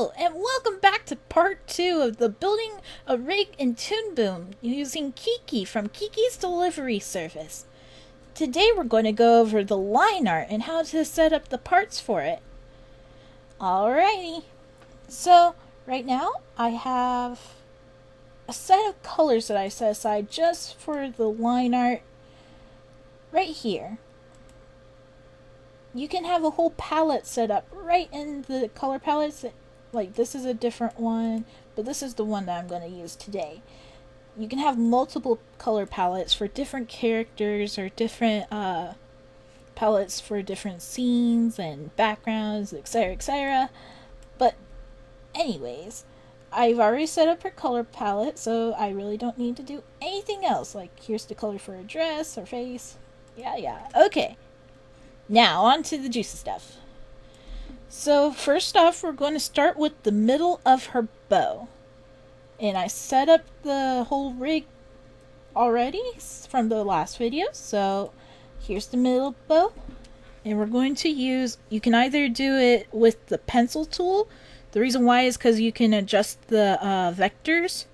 Hello, and welcome back to part 2 of the building a rig in ToonBoom using Kiki from Kiki's delivery service. Today we're going to go over the line art and how to set up the parts for it. Alrighty, so right now I have a set of colors that I set aside just for the line art right here. You can have a whole palette set up right in the color palettes. Like this is a different one, but this is the one that I'm going to use today. You can have multiple color palettes for different characters or different palettes for different scenes and backgrounds, etc., etc. But anyways, I've already set up her color palette, so I really don't need to do anything else. Like here's the color for her dress, her face. Yeah. Okay. Now, on to the juicy stuff. So, first off, we're going to start with the middle of her bow. And I set up the whole rig already from the last video. So, here's the middle bow. And we're going to use, you can either do it with the pencil tool. The reason why is because you can adjust the vectors.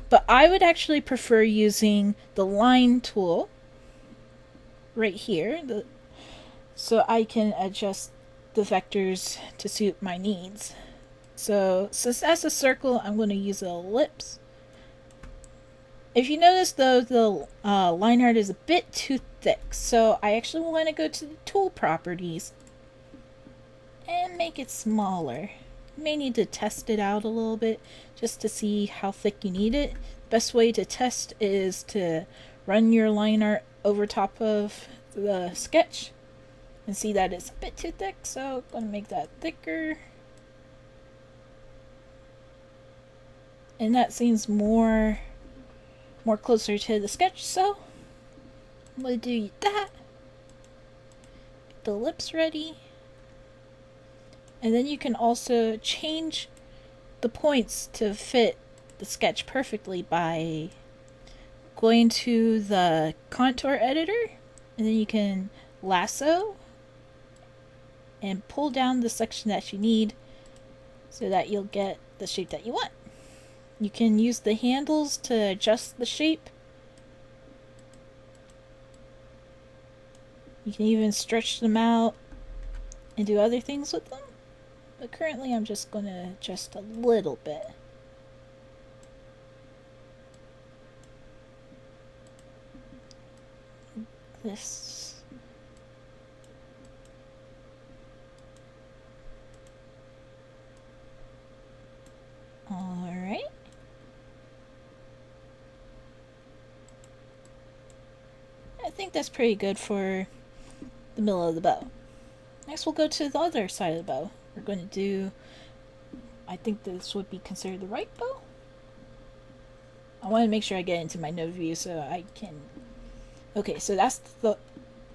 But I would actually prefer using the line tool right here. So I can adjust the vectors to suit my needs. So since that's a circle, I'm going to use an ellipse. If you notice though, the line art is a bit too thick, so I actually want to go to the tool properties and make it smaller. You may need to test it out a little bit just to see how thick you need it. Best way to test is to run your line art over top of the sketch and see that it's a bit too thick, so I'm going to make that thicker. And that seems more closer to the sketch, so I'm going to do that. Get the lips ready. And then you can also change the points to fit the sketch perfectly by going to the contour editor, and then you can lasso and pull down the section that you need so that you'll get the shape that you want. You can use the handles to adjust the shape. You can even stretch them out and do other things with them. But currently I'm just going to adjust a little bit. This. Alright. I think that's pretty good for the middle of the bow. Next we'll go to the other side of the bow. We're going to do, I think this would be considered the right bow. I want to make sure I get into my node view so I can... Okay, so that's the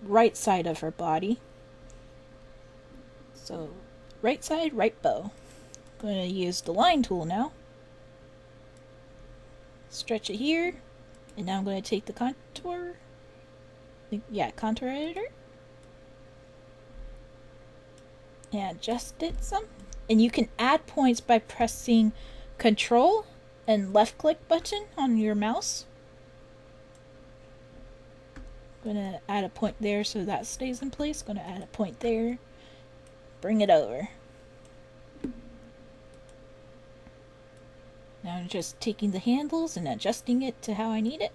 right side of her body. So, right side, right bow. I'm going to use the line tool now. Stretch it here. And now I'm going to take the contour. Contour editor. And adjust it some. And you can add points by pressing Control and left click button on your mouse. I'm going to add a point there so that stays in place. Going to add a point there. Bring it over. Now I'm just taking the handles and adjusting it to how I need it.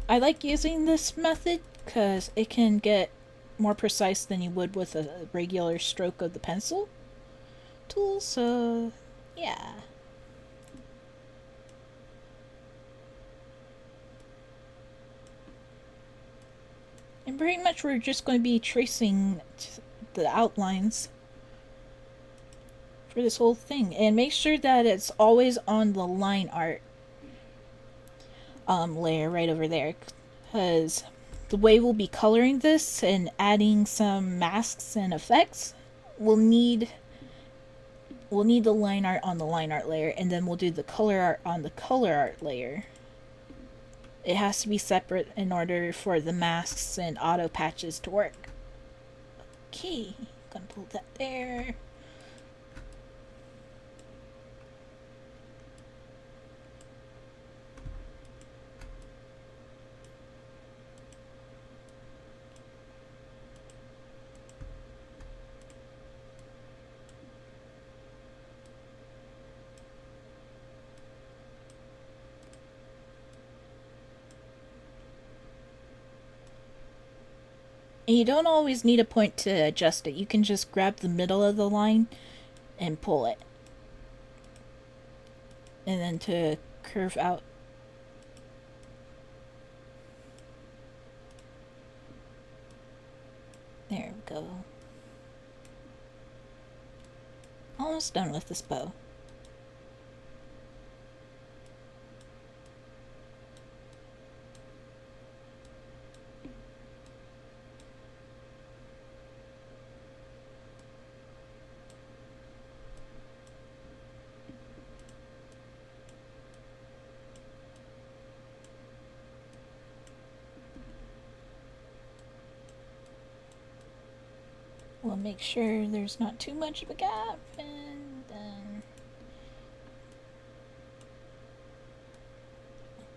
I like using this method because it can get more precise than you would with a regular stroke of the pencil tool, so yeah. And pretty much we're just going to be tracing the outlines for this whole thing, and make sure that it's always on the line art layer right over there, because the way we'll be coloring this and adding some masks and effects, we'll need the line art on the line art layer, and then we'll do the color art on the color art layer. It has to be separate in order for the masks and auto patches to work. Okay, gonna pull that there. And you don't always need a point to adjust it. You can just grab the middle of the line and pull it. And then to curve out. There we go. Almost done with this bow. We'll make sure there's not too much of a gap, and then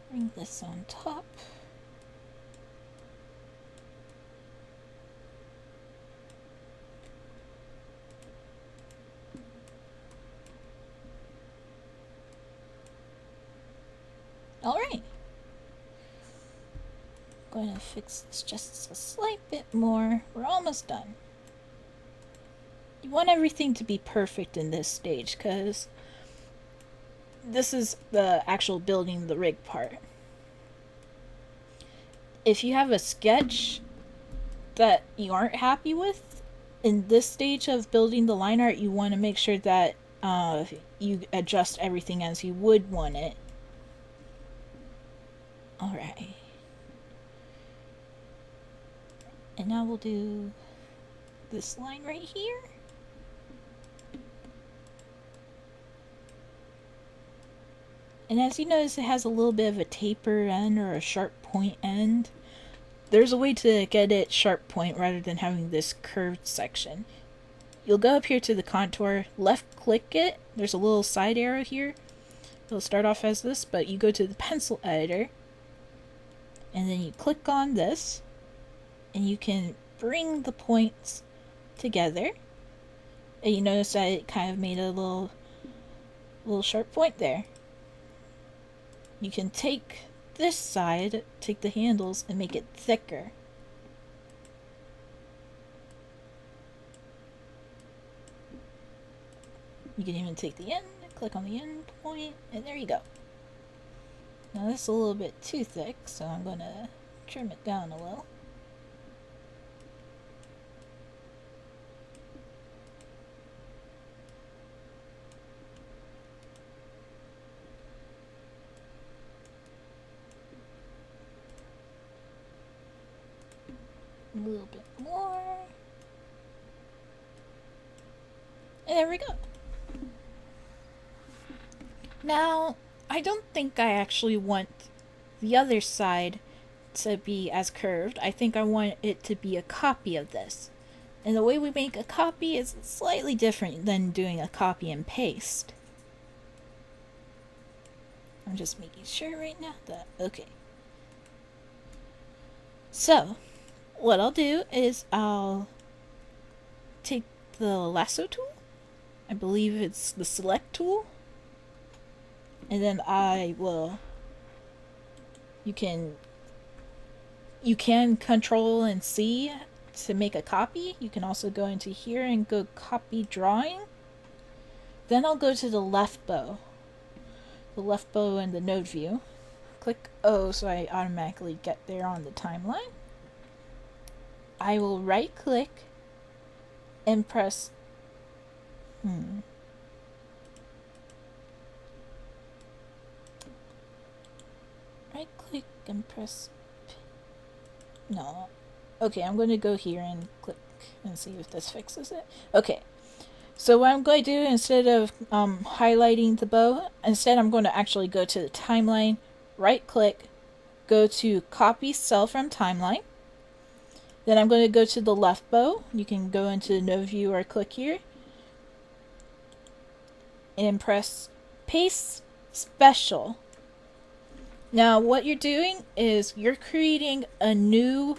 bring this on top. Alright. Going to fix this just a slight bit more. We're almost done. You want everything to be perfect in this stage, because this is the actual building the rig part. If you have a sketch that you aren't happy with, in this stage of building the line art, you want to make sure that you adjust everything as you would want it. Alright. And now we'll do this line right here. And as you notice, it has a little bit of a taper end or a sharp point end. There's a way to get it sharp point rather than having this curved section. You'll go up here to the contour, left click it. There's a little side arrow here. It'll start off as this, but you go to the pencil editor. And then you click on this. And you can bring the points together. And you notice that it kind of made a little sharp point there. You can take this side, take the handles, and make it thicker. You can even take the end, click on the end point, and there you go. Now this is a little bit too thick, so I'm going to trim it down a little. A little bit more. And there we go. Now, I don't think I actually want the other side to be as curved. I think I want it to be a copy of this. And the way we make a copy is slightly different than doing a copy and paste. I'm just making sure right now that, okay. So, what I'll do is I'll take the lasso tool. I believe it's the select tool. And then I will, you can control and C to make a copy. You can also go into here and go copy drawing. Then I'll go to the left bow in the node view. Click O so I automatically get there on the timeline. I will right click and press right click and press no. Okay, I'm going to go here and click and see if this fixes it. Okay. So what I'm going to do, instead of highlighting the bow, instead I'm going to actually go to the timeline, right click, go to copy cell from timeline, Then I'm going to go to the left bow. You can go into no view or click here. And press paste special. Now what you're doing is you're creating a new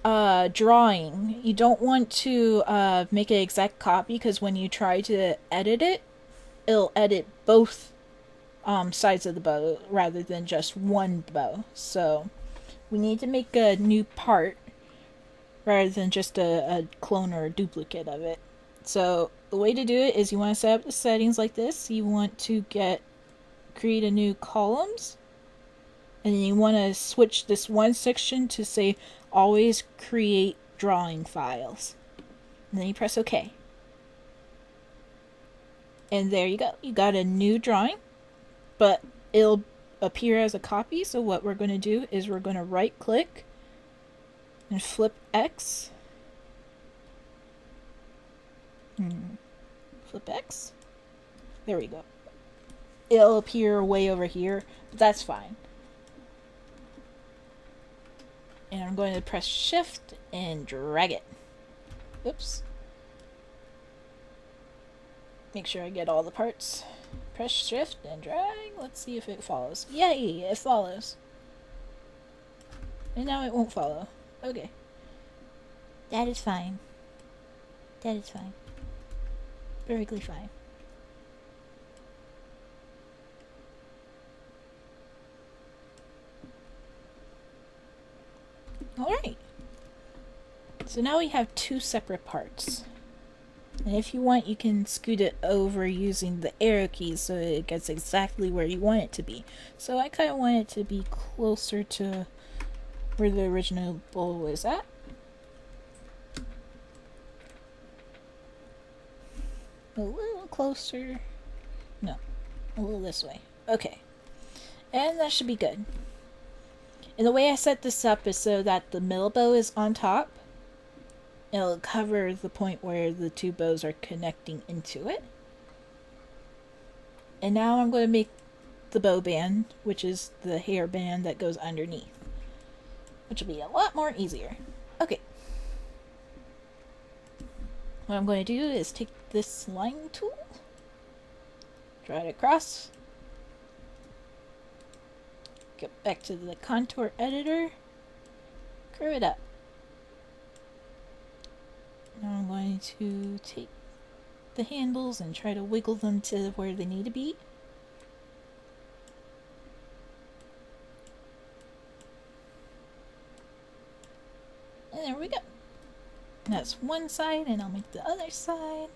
drawing. You don't want to make an exact copy because when you try to edit it, it'll edit both sides of the bow rather than just one bow. So we need to make a new part rather than just a clone or a duplicate of it. So the way to do it is you want to set up the settings like this. You want to create a new columns, and then you want to switch this one section to say always create drawing files. And then you press OK. And there you go. You got a new drawing, but it'll appear as a copy. So what we're going to do is we're going to right click and flip X. Flip X. There we go. It'll appear way over here, but that's fine. And I'm going to press Shift and drag it. Oops. Make sure I get all the parts. Press Shift and drag. Let's see if it follows. Yay, it follows. And now it won't follow. Okay. That is fine. That is fine. Perfectly fine. Alright. So now we have two separate parts. And if you want, you can scoot it over using the arrow keys so it gets exactly where you want it to be. So I kind of want it to be closer to where the original bowl was at. A little closer. No, a little this way. Okay. And that should be good. And the way I set this up is so that the middle bow is on top. It'll cover the point where the two bows are connecting into it. And now I'm going to make the bow band, which is the hair band that goes underneath, which will be a lot more easier. Okay. What I'm going to do is take this line tool, draw it across, get back to the contour editor, curve it up. Now I'm going to take the handles and try to wiggle them to where they need to be. And there we go. And that's one side, and I'll make the other side.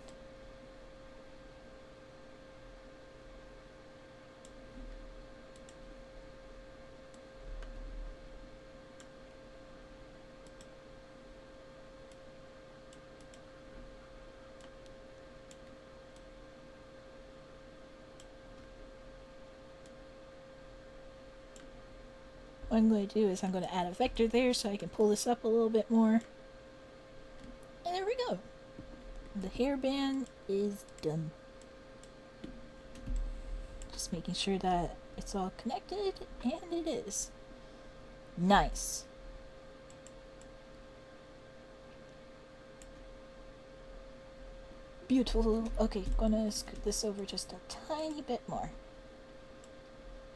What I'm going to do is I'm going to add a vector there so I can pull this up a little bit more. And there we go. The hairband is done. Just making sure that it's all connected, and it is. Nice. Beautiful. Okay, gonna scoot this over just a tiny bit more.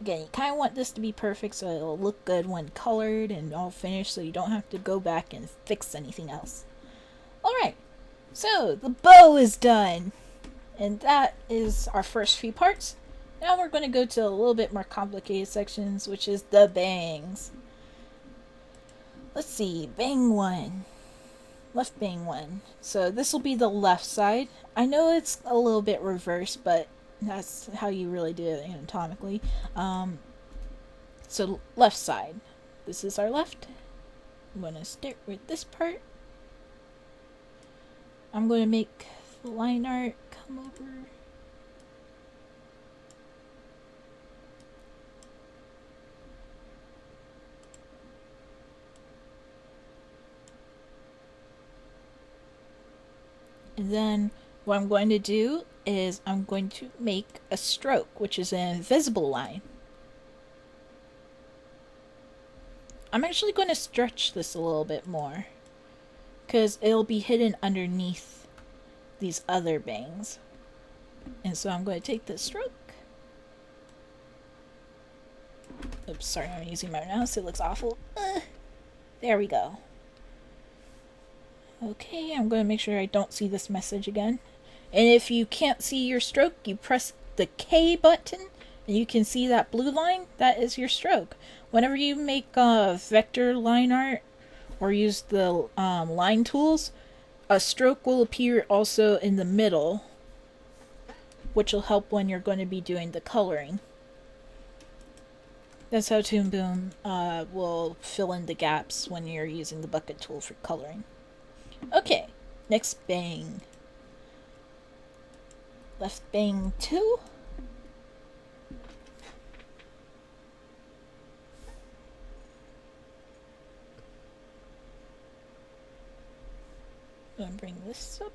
Again, you kind of want this to be perfect so it'll look good when colored and all finished, so you don't have to go back and fix anything else. Alright, so the bow is done. And that is our first few parts. Now we're going to go to a little bit more complicated sections, which is the bangs. Let's see, bang one. Left bang one. So this will be the left side. I know it's a little bit reversed, but that's how you really do it anatomically. So left side. This is our left. I'm going to start with this part. I'm going to make the line art come over. And then what I'm going to do is I'm going to make a stroke, which is an invisible line. I'm actually going to stretch this a little bit more. because it'll be hidden underneath these other bangs. And so I'm going to take this stroke. Oops, sorry, I'm using my mouse. It looks awful. There we go. Okay, I'm going to make sure I don't see this message again. And if you can't see your stroke, you press the K button, and you can see that blue line. That is your stroke. Whenever you make vector line art or use the line tools, a stroke will appear also in the middle, which will help when you're going to be doing the coloring. That's how ToonBoom will fill in the gaps when you're using the bucket tool for coloring. Okay, next bang. Left bang 2. I'm going to bring this up.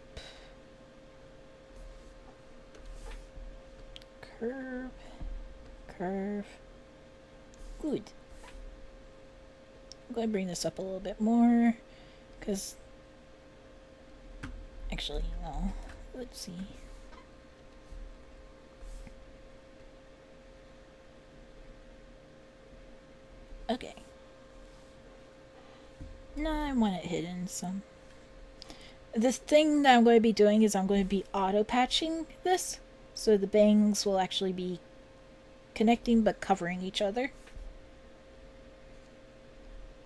Curve, curve. Good. I'm going to bring this up a little bit more, because actually, no. Let's see. Okay. No, I want it hidden some. The thing that I'm going to be doing is I'm going to be auto-patching this, so the bangs will actually be connecting but covering each other.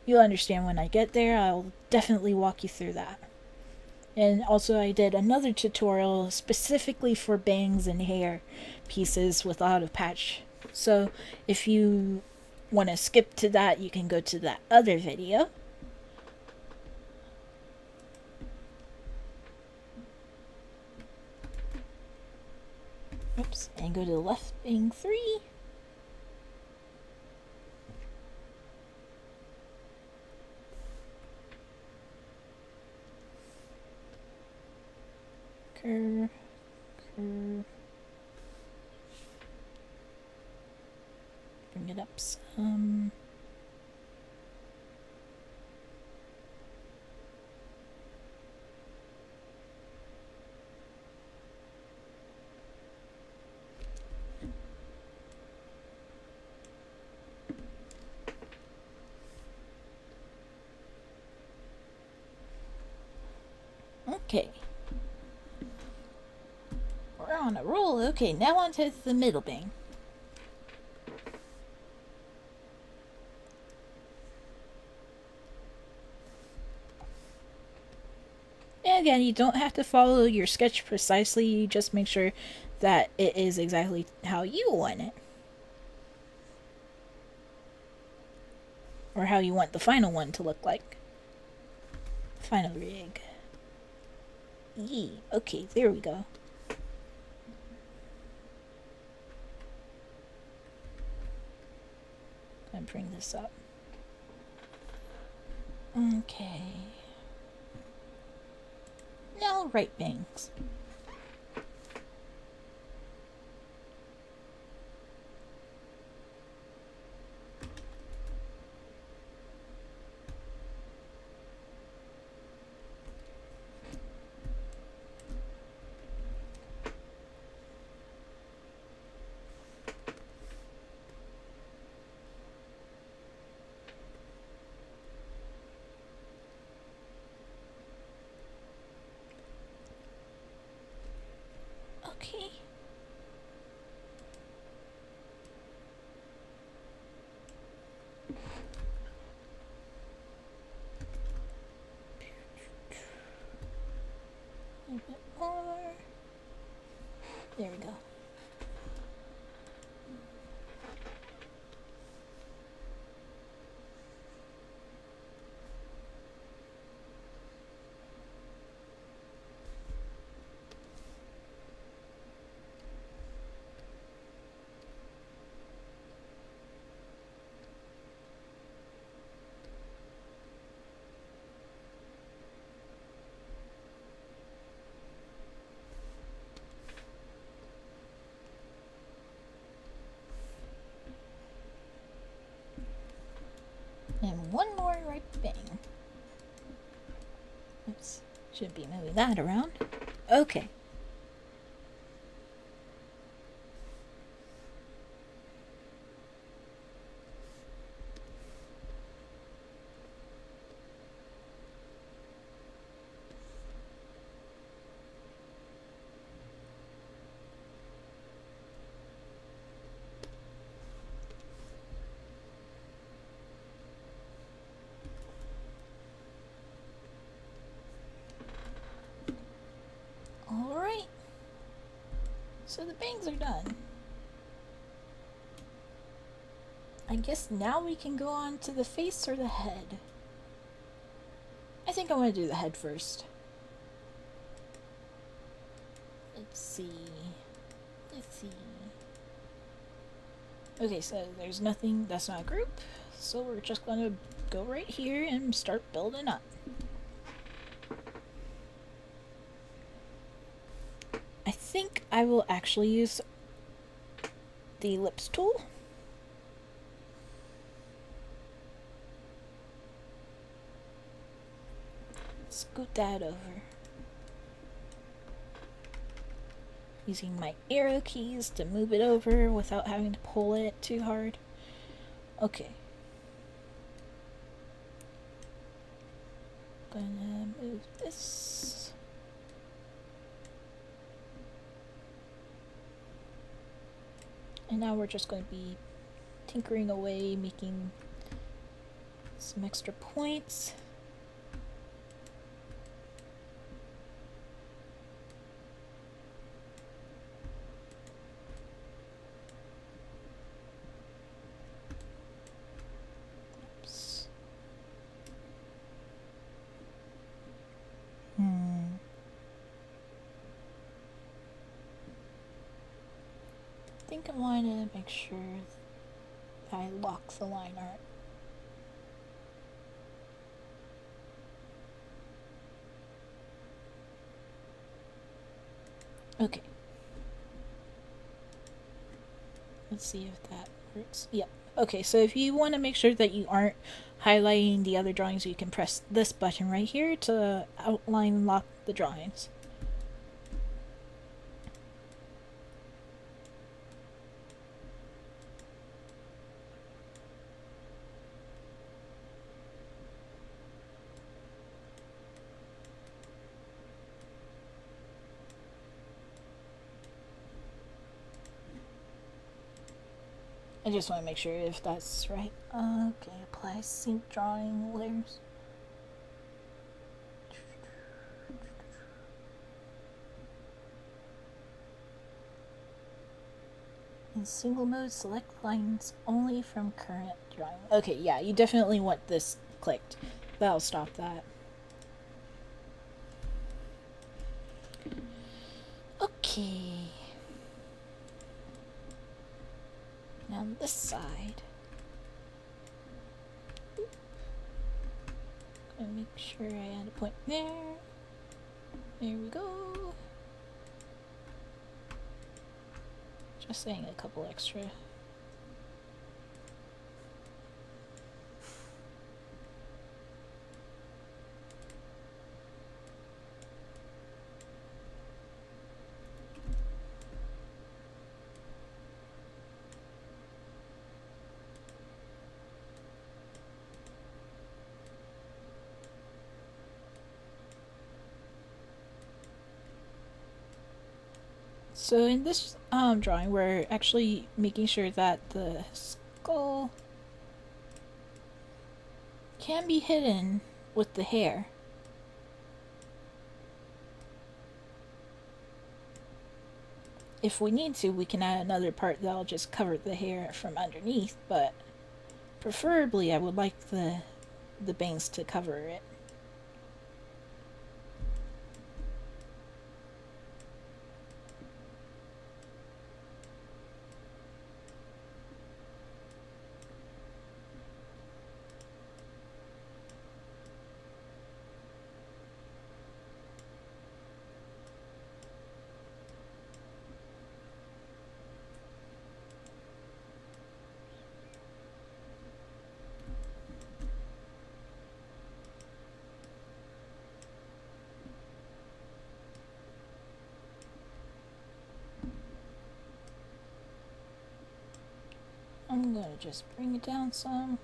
You'll understand when I get there. I'll definitely walk you through that. And also I did another tutorial specifically for bangs and hair pieces with auto-patch. So if you want to skip to that, you can go to that other video. Oops, and go to the left bang 3. Curve, curve. Bring it up some. Okay. We're on a roll. Okay, now on to the middle bang. And again, you don't have to follow your sketch precisely. You just make sure that it is exactly how you want it. Or how you want the final one to look like. Final rig. Yee. Okay, there we go. I'm gonna bring this up. Okay. Now right bangs. Okay. A little bit more. There we go. Shouldn't be moving that around. Okay. Alright. So the bangs are done. I guess now we can go on to the face or the head. I think I want to do the head first. Let's see. Okay, so there's nothing, that's not a group. So we're just gonna go right here and start building up. I think I will actually use the lips tool. Scoot that over. Using my arrow keys to move it over without having to pull it too hard. Okay. Gonna move this. And now we're just going to be tinkering away, making some extra points. I think I want to make sure that I lock the line art. Okay. Let's see if that works. Yep. Okay, so if you want to make sure that you aren't highlighting the other drawings, you can press this button right here to outline lock the drawings. I just want to make sure if that's right. Okay, apply sync drawing layers. In single mode, select lines only from current drawing. Okay, yeah, you definitely want this clicked. That'll stop that. Okay. Now on this side. Gonna make sure I add a point there. There we go. Just saying a couple extra. So in this drawing, we're actually making sure that the skull can be hidden with the hair. If we need to, we can add another part that'll just cover the hair from underneath, but preferably I would like the bangs to cover it. just bring it down some.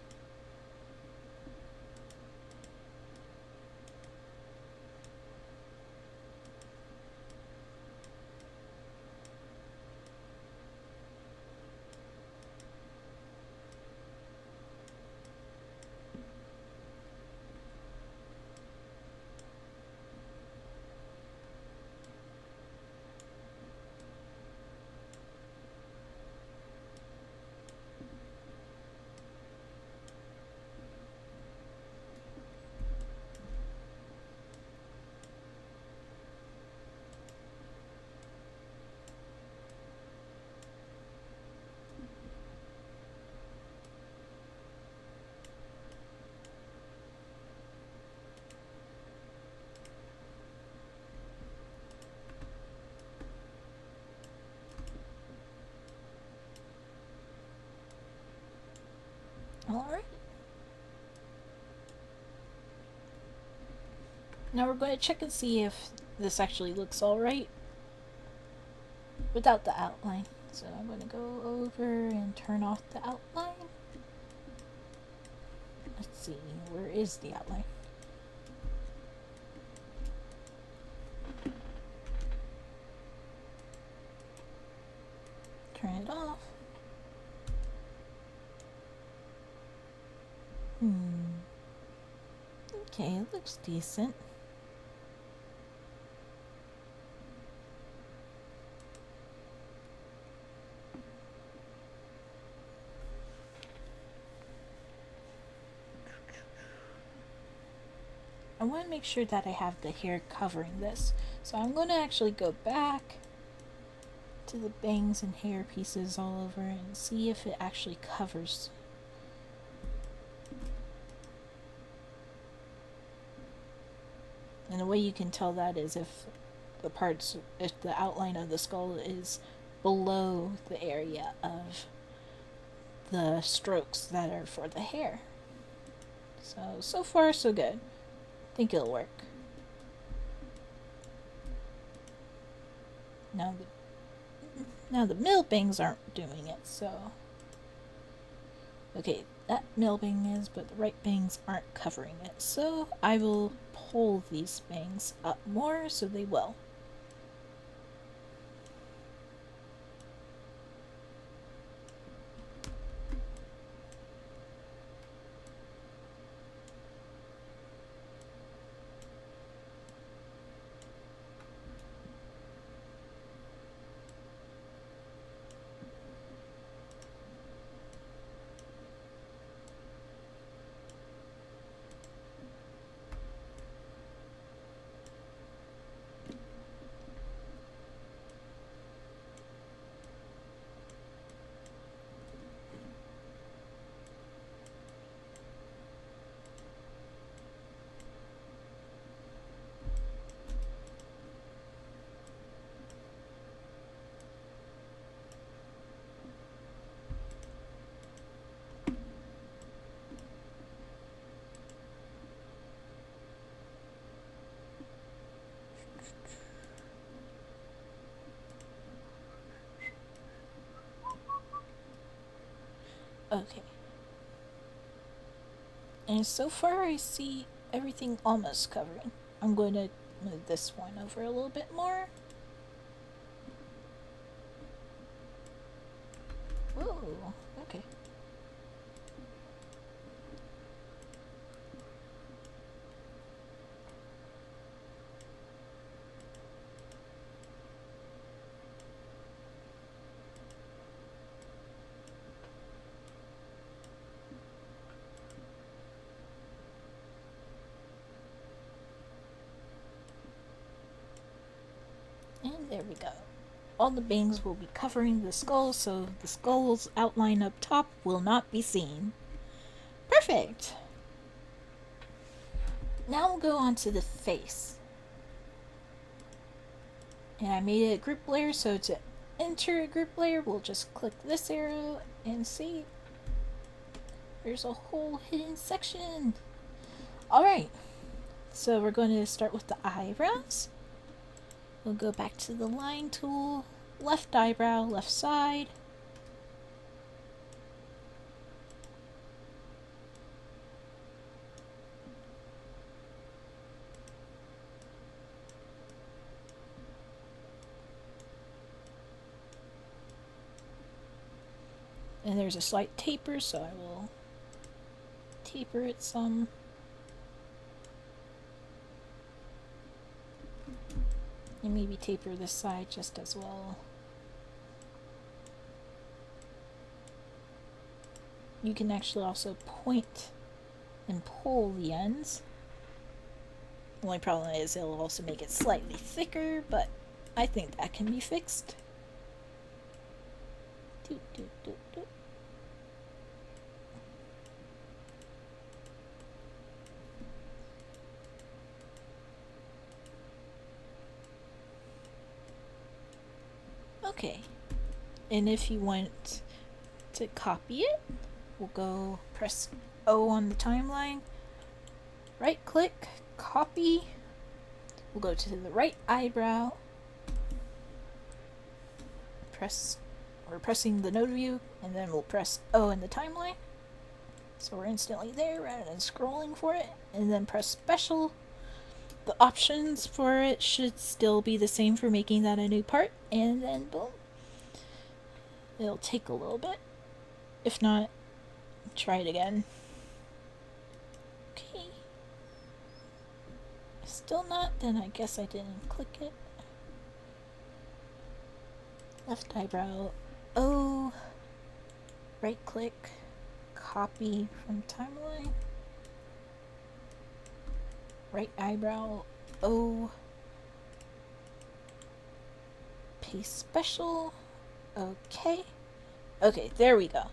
Alright. Now we're going to check and see if this actually looks alright without the outline. So I'm going to go over and turn off the outline. Let's see, where is the outline? Turn it off. Okay, it looks decent. I want to make sure that I have the hair covering this. So I'm going to actually go back to the bangs and hair pieces all over and see if it actually covers. And the way you can tell that is if the outline of the skull is below the area of the strokes that are for the hair. So far so good. I think it'll work. Now the middle bangs aren't doing it, so... Okay, that middle bang is, but the right bangs aren't covering it. So I will pull these bangs up more so they will. Okay. And so far I see everything almost covering. I'm going to move this one over a little bit more. Whoa, okay. And there we go. All the bangs will be covering the skull, so the skull's outline up top will not be seen. Perfect! Now we'll go on to the face. And I made it a group layer, so to enter a group layer, we'll just click this arrow and see there's a whole hidden section. Alright, so we're going to start with the eyebrows. We'll go back to the line tool, left eyebrow, left side. And there's a slight taper, so I will taper it some. And maybe taper this side just as well. You can actually also point and pull the ends. The only problem is it'll also make it slightly thicker, but I think that can be fixed. Doot, doot, doot, doot. Okay, and if you want to copy it, we'll go press O on the timeline, right click, copy, we'll go to the right eyebrow, we're pressing the node view, and then we'll press O in the timeline, so we're instantly there rather than scrolling for it, and then press special. The options for it should still be the same for making that a new part, and then boom. It'll take a little bit. If not, try it again. Okay. Still not, then I guess I didn't click it. Left eyebrow, O. Right click, copy from timeline. Right eyebrow, O. Paste special. Okay. Okay, there we go.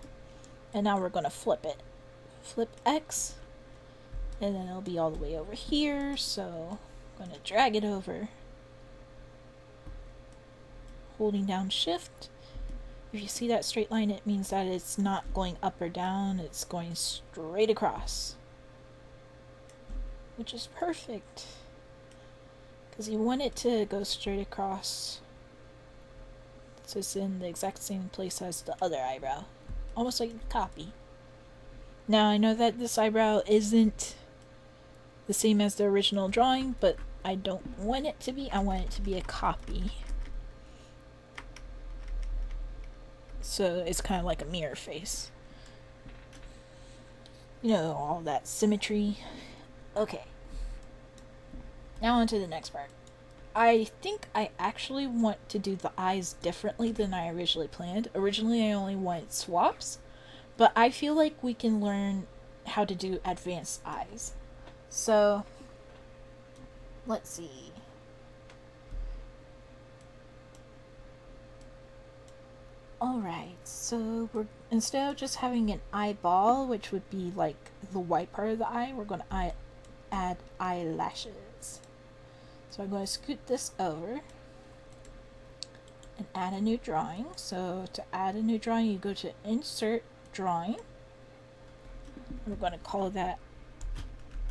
And now we're going to flip it. Flip X. And then it'll be all the way over here. So I'm going to drag it over. Holding down Shift. If you see that straight line, it means that it's not going up or down. It's going straight across. Which is perfect. Because you want it to go straight across. So it's in the exact same place as the other eyebrow. Almost like a copy. Now I know that this eyebrow isn't the same as the original drawing, but I don't want it to be. I want it to be a copy. So it's kind of like a mirror face. You know, all that symmetry. Okay. Now on to the next part. I think I actually want to do the eyes differently than I originally planned. Originally I only wanted swaps, but I feel like we can learn how to do advanced eyes. So, let's see. Alright, so we're instead of just having an eyeball, which would be like the white part of the eye, we're going to add eyelashes. So I'm going to scoot this over and add a new drawing. So to add a new drawing, you go to Insert Drawing. We're going to call that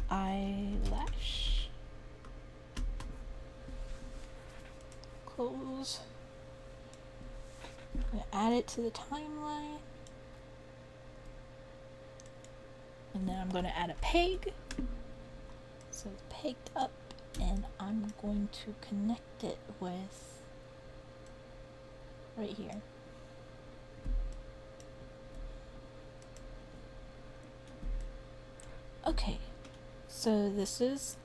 eyelash. Close. I'm going to add it to the timeline. And then I'm going to add a peg. So it's pegged up. And I'm going to connect it with right here. Okay, so this is,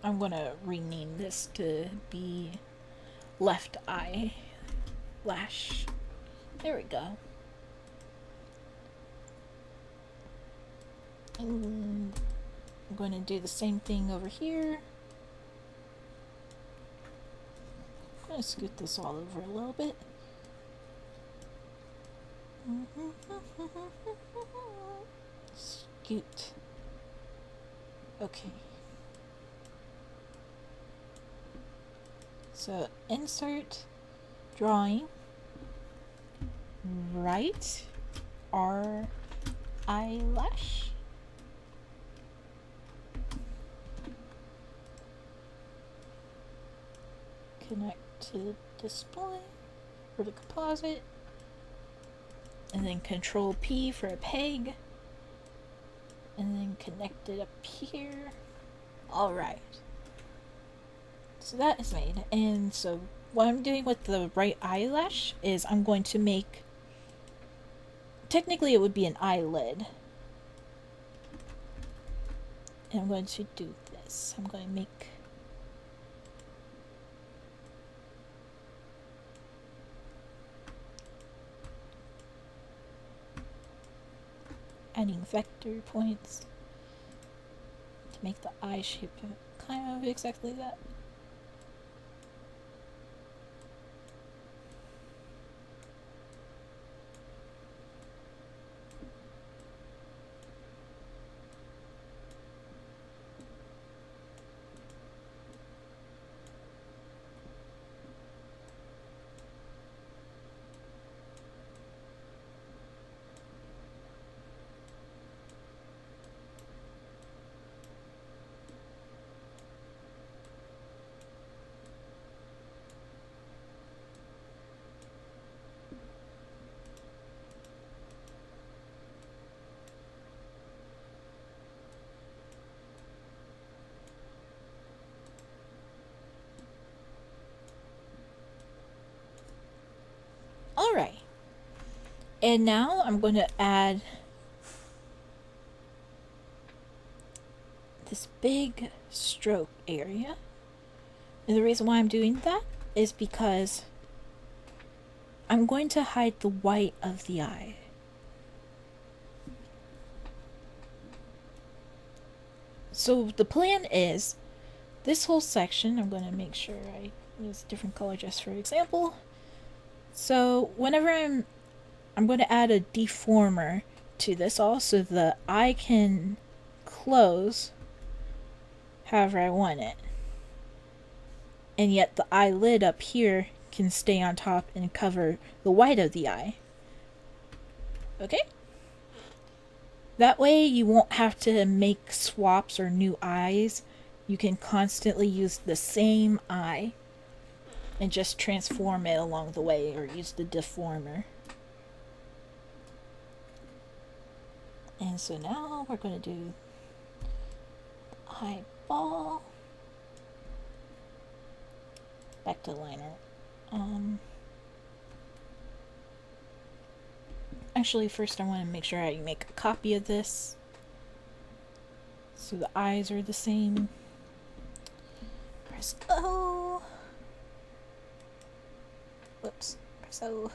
I'm going to rename this to be left eye lash. There we go. And I'm going to do the same thing over here. I'm going to scoot this all over a little bit. Scoot. Okay. So insert drawing, right R eyelash. Connect to the display for the composite, and then Control P for a peg, and then connect it up here. Alright, so that is made. And so what I'm doing with the right eyelash is I'm going to make technically it would be an eyelid. And I'm going to do this. I'm going to make adding vector points to make the eye shape kind of exactly that. Alright. And now I'm going to add this big stroke area. And the reason why I'm doing that is because I'm going to hide the white of the eye. So the plan is, this whole section, I'm going to make sure I use a different color just for example. So whenever I'm going to add a deformer to this all so the eye can close however I want it. And yet the eyelid up here can stay on top and cover the white of the eye. Okay? That way you won't have to make swaps or new eyes. You can constantly use the same eye and just transform it along the way or use the deformer. And so now we're going to do eyeball. Back to liner. Actually, first I want to make sure I make a copy of this so the eyes are the same. Press O. Whoops. Press O.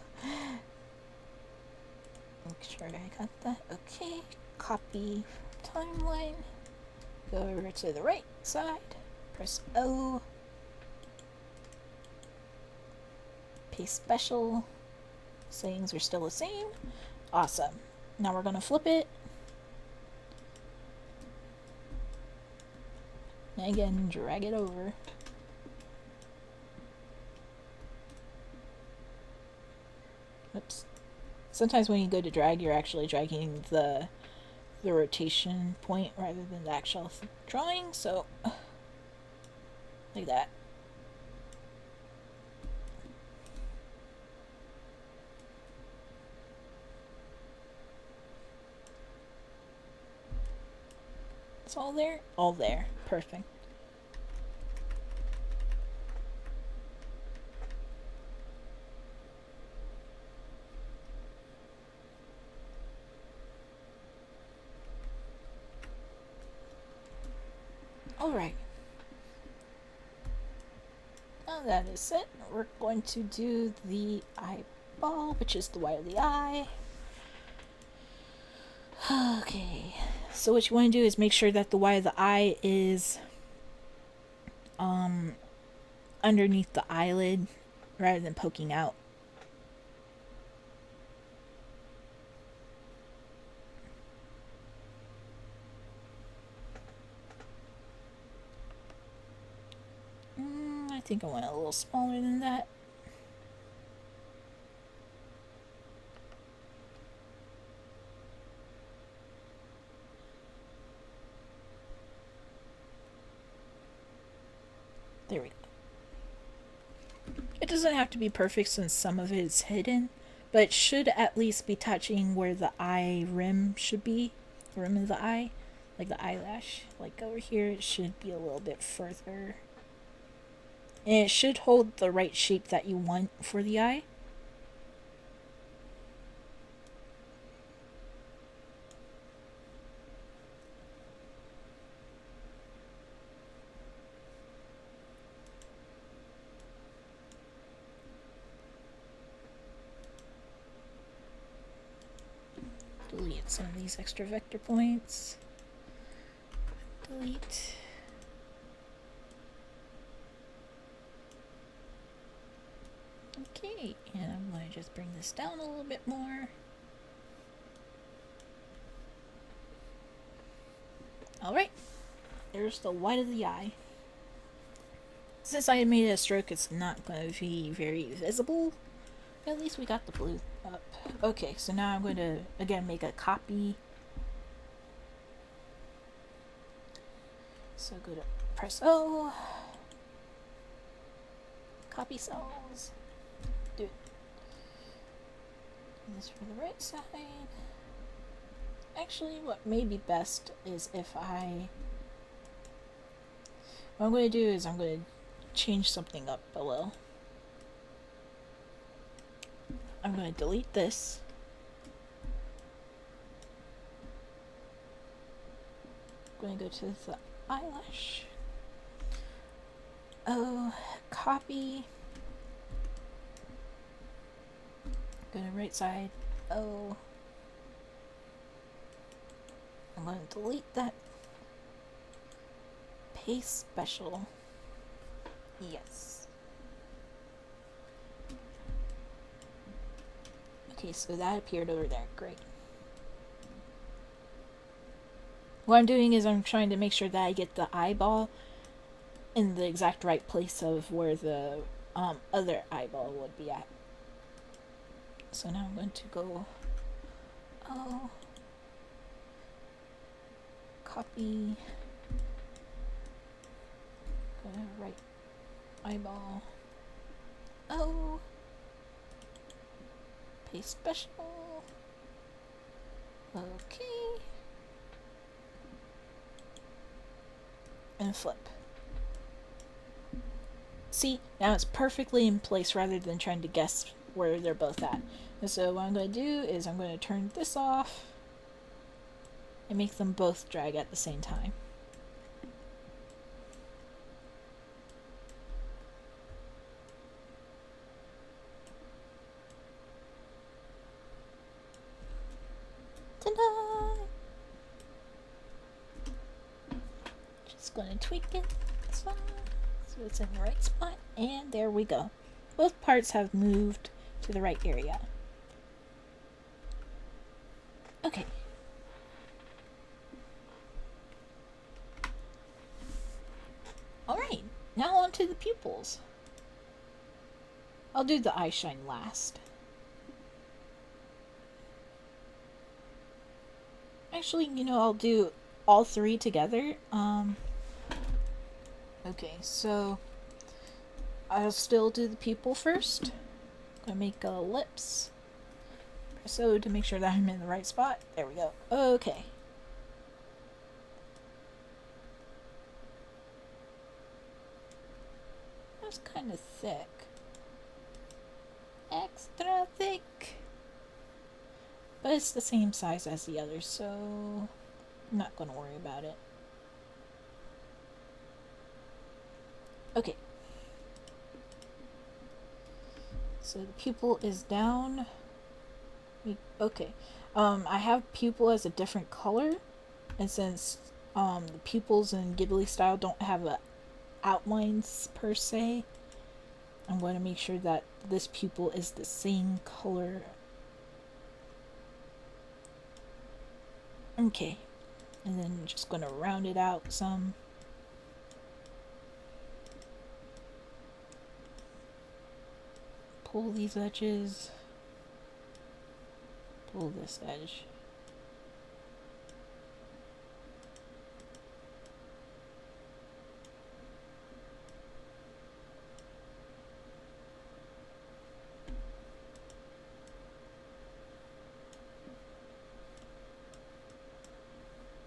Make sure I got that. Okay. Copy timeline. Go over to the right side. Press O. Paste special. Settings are still the same. Awesome. Now we're going to flip it. And again, drag it over. Oops. Sometimes when you go to drag, you're actually dragging the rotation point rather than the actual drawing, so like that. It's all there? All there. Perfect. Alright. Now that is it, we're going to do the eyeball, which is the white of the eye. Okay, so what you want to do is make sure that the white of the eye is underneath the eyelid rather than poking out. I think I want it a little smaller than that. There we go. It doesn't have to be perfect since some of it is hidden, but it should at least be touching where the eye rim should be. The rim of the eye, like the eyelash. Like over here, it should be a little bit further. And it should hold the right shape that you want for the eye. some of these extra vector points. Delete. Okay, and I'm going to just bring this down a little bit more. Alright, there's the white of the eye. Since I made a stroke, it's not going to be very visible. At least we got the blue up. Okay, so now I'm going to, again, make a copy. So go to press O. Copy cells. Do it. And this for the right side. Actually, what may be best is if what I'm going to do is I'm going to change something up a little. I'm going to delete this. I'm going to go to the eyelash. Oh, copy. Go to right side. Oh. I'm going to delete that. Paste special. Yes. Okay, so that appeared over there. Great. What I'm doing is I'm trying to make sure that I get the eyeball in the exact right place of where the other eyeball would be at. So now I'm going to go, copy, go to right eyeball, paste special, okay, and flip. See, now it's perfectly in place rather than trying to guess where they're both at. And so what I'm going to do is I'm going to turn this off and make them both drag at the same time. Ta-da! Just going to tweak it so it's in the right spot, and there we go. Both parts have moved to the right area. Okay. Alright, now on to the pupils. I'll do the eye shine last. Actually, I'll do all three together. Okay, so I'll still do the pupil first. I'm gonna make lips. Press O to make sure that I'm in the right spot. There we go. Okay. That's kind of thick. Extra thick. But it's the same size as the others, so I'm not gonna worry about it. Okay. So the pupil is down. Okay. I have pupil as a different color, and since the pupils in Ghibli style don't have outlines per se, I'm going to make sure that this pupil is the same color. Okay. And then I'm just going to round it out some. Pull these edges. Pull this edge.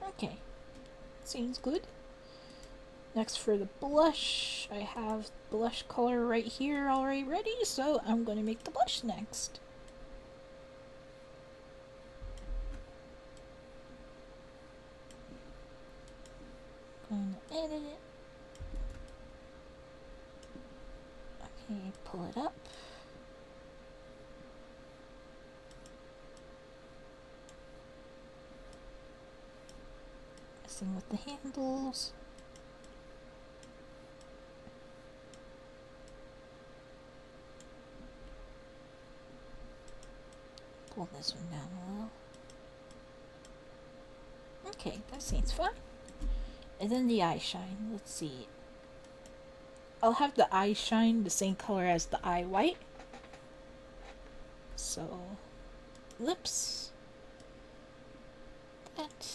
Okay, seems good. Next for the blush, I have blush color right here already ready, so I'm going to make the blush next. Going to edit it. Okay, pull it up. messing with the handles. Pull this one down a little. Okay, that seems fine. And then the eye shine. Let's see. I'll have the eye shine the same color as the eye white. So, lips. That.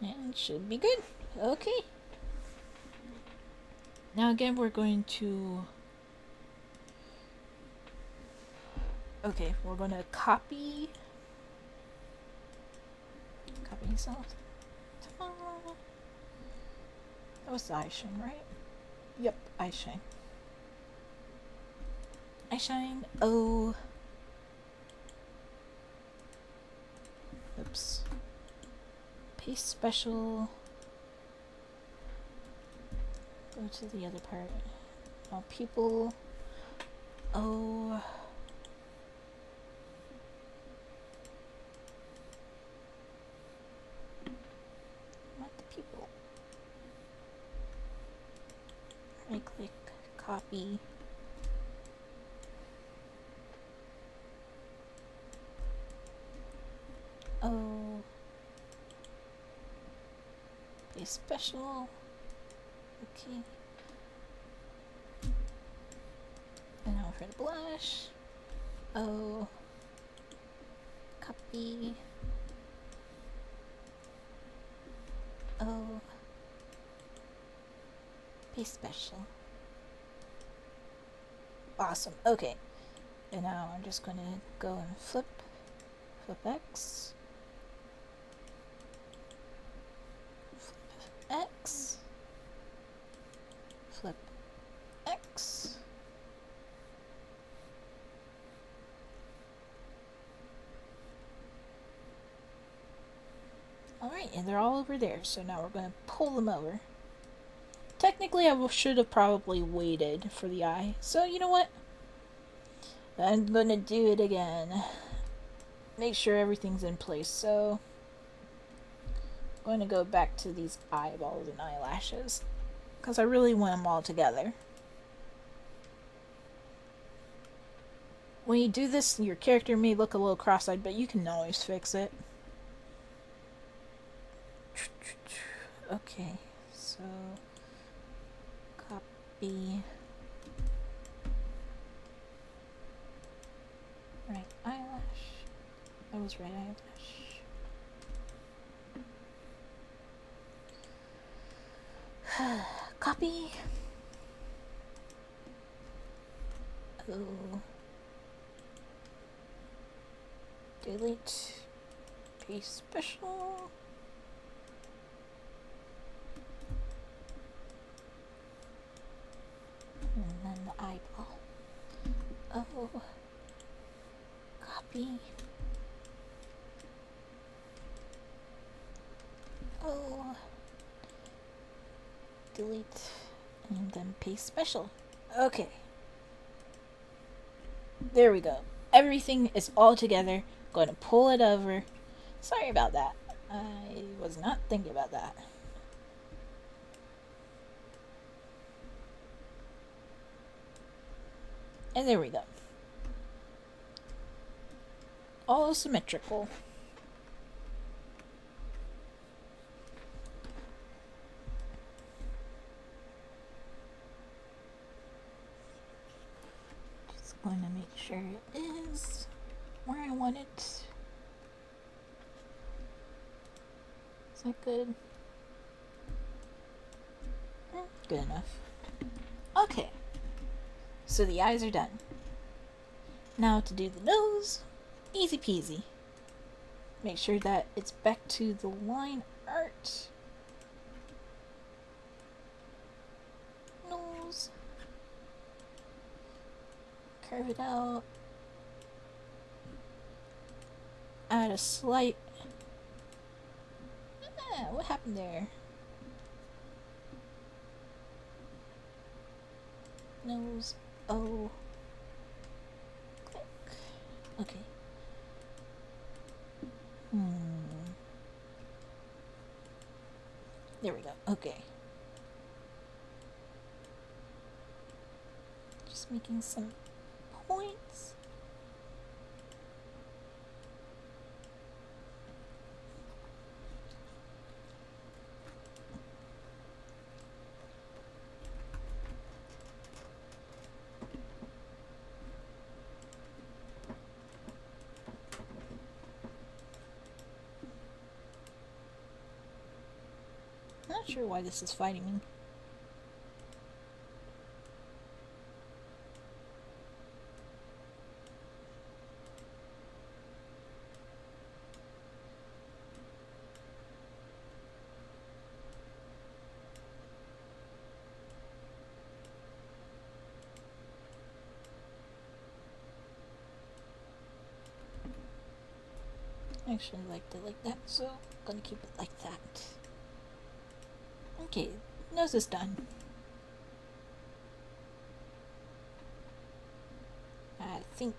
And should be good. Okay. Now again, we're going to... Okay, we're going to copy yourself. That was the eye shine, right? Yep, eye shine. Eye shine. Oh. Oops. Paste special. Go to the other part. Oh, people. Oh. Right click, copy. Oh. Paste special. Okay. And now for the blush. Oh. Copy. Oh. Paste special. Awesome. Okay. And now I'm just going to go and flip X. Flip X. Flip X. Alright, and they're all over there. So now we're going to pull them over. Technically, I should have probably waited for the eye. So, you know what? I'm going to do it again. Make sure everything's in place. So, I'm going to go back to these eyeballs and eyelashes. Because I really want them all together. When you do this, your character may look a little cross-eyed, but you can always fix it. Okay, so... Copy. Right eyelash. That was right eyelash. Copy. Oh. Delete. Paste special. And then the eyeball. Oh. Copy. Oh. Delete. And then paste special. Okay. There we go. Everything is all together. Going to pull it over. Sorry about that. I was not thinking about that. And there we go. All symmetrical. Just going to make sure it is where I want it. Is that good? Good enough. Okay. So the eyes are done. Now to do the nose, easy peasy. Make sure that it's back to the line art. Nose. Curve it out. Add a slight... what happened there? Nose. Oh. Click. Okay. There we go. Okay. Just making some points. Not sure why this is fighting me. I actually liked it like that, so I'm gonna keep it like that. Okay, nose is done. I think.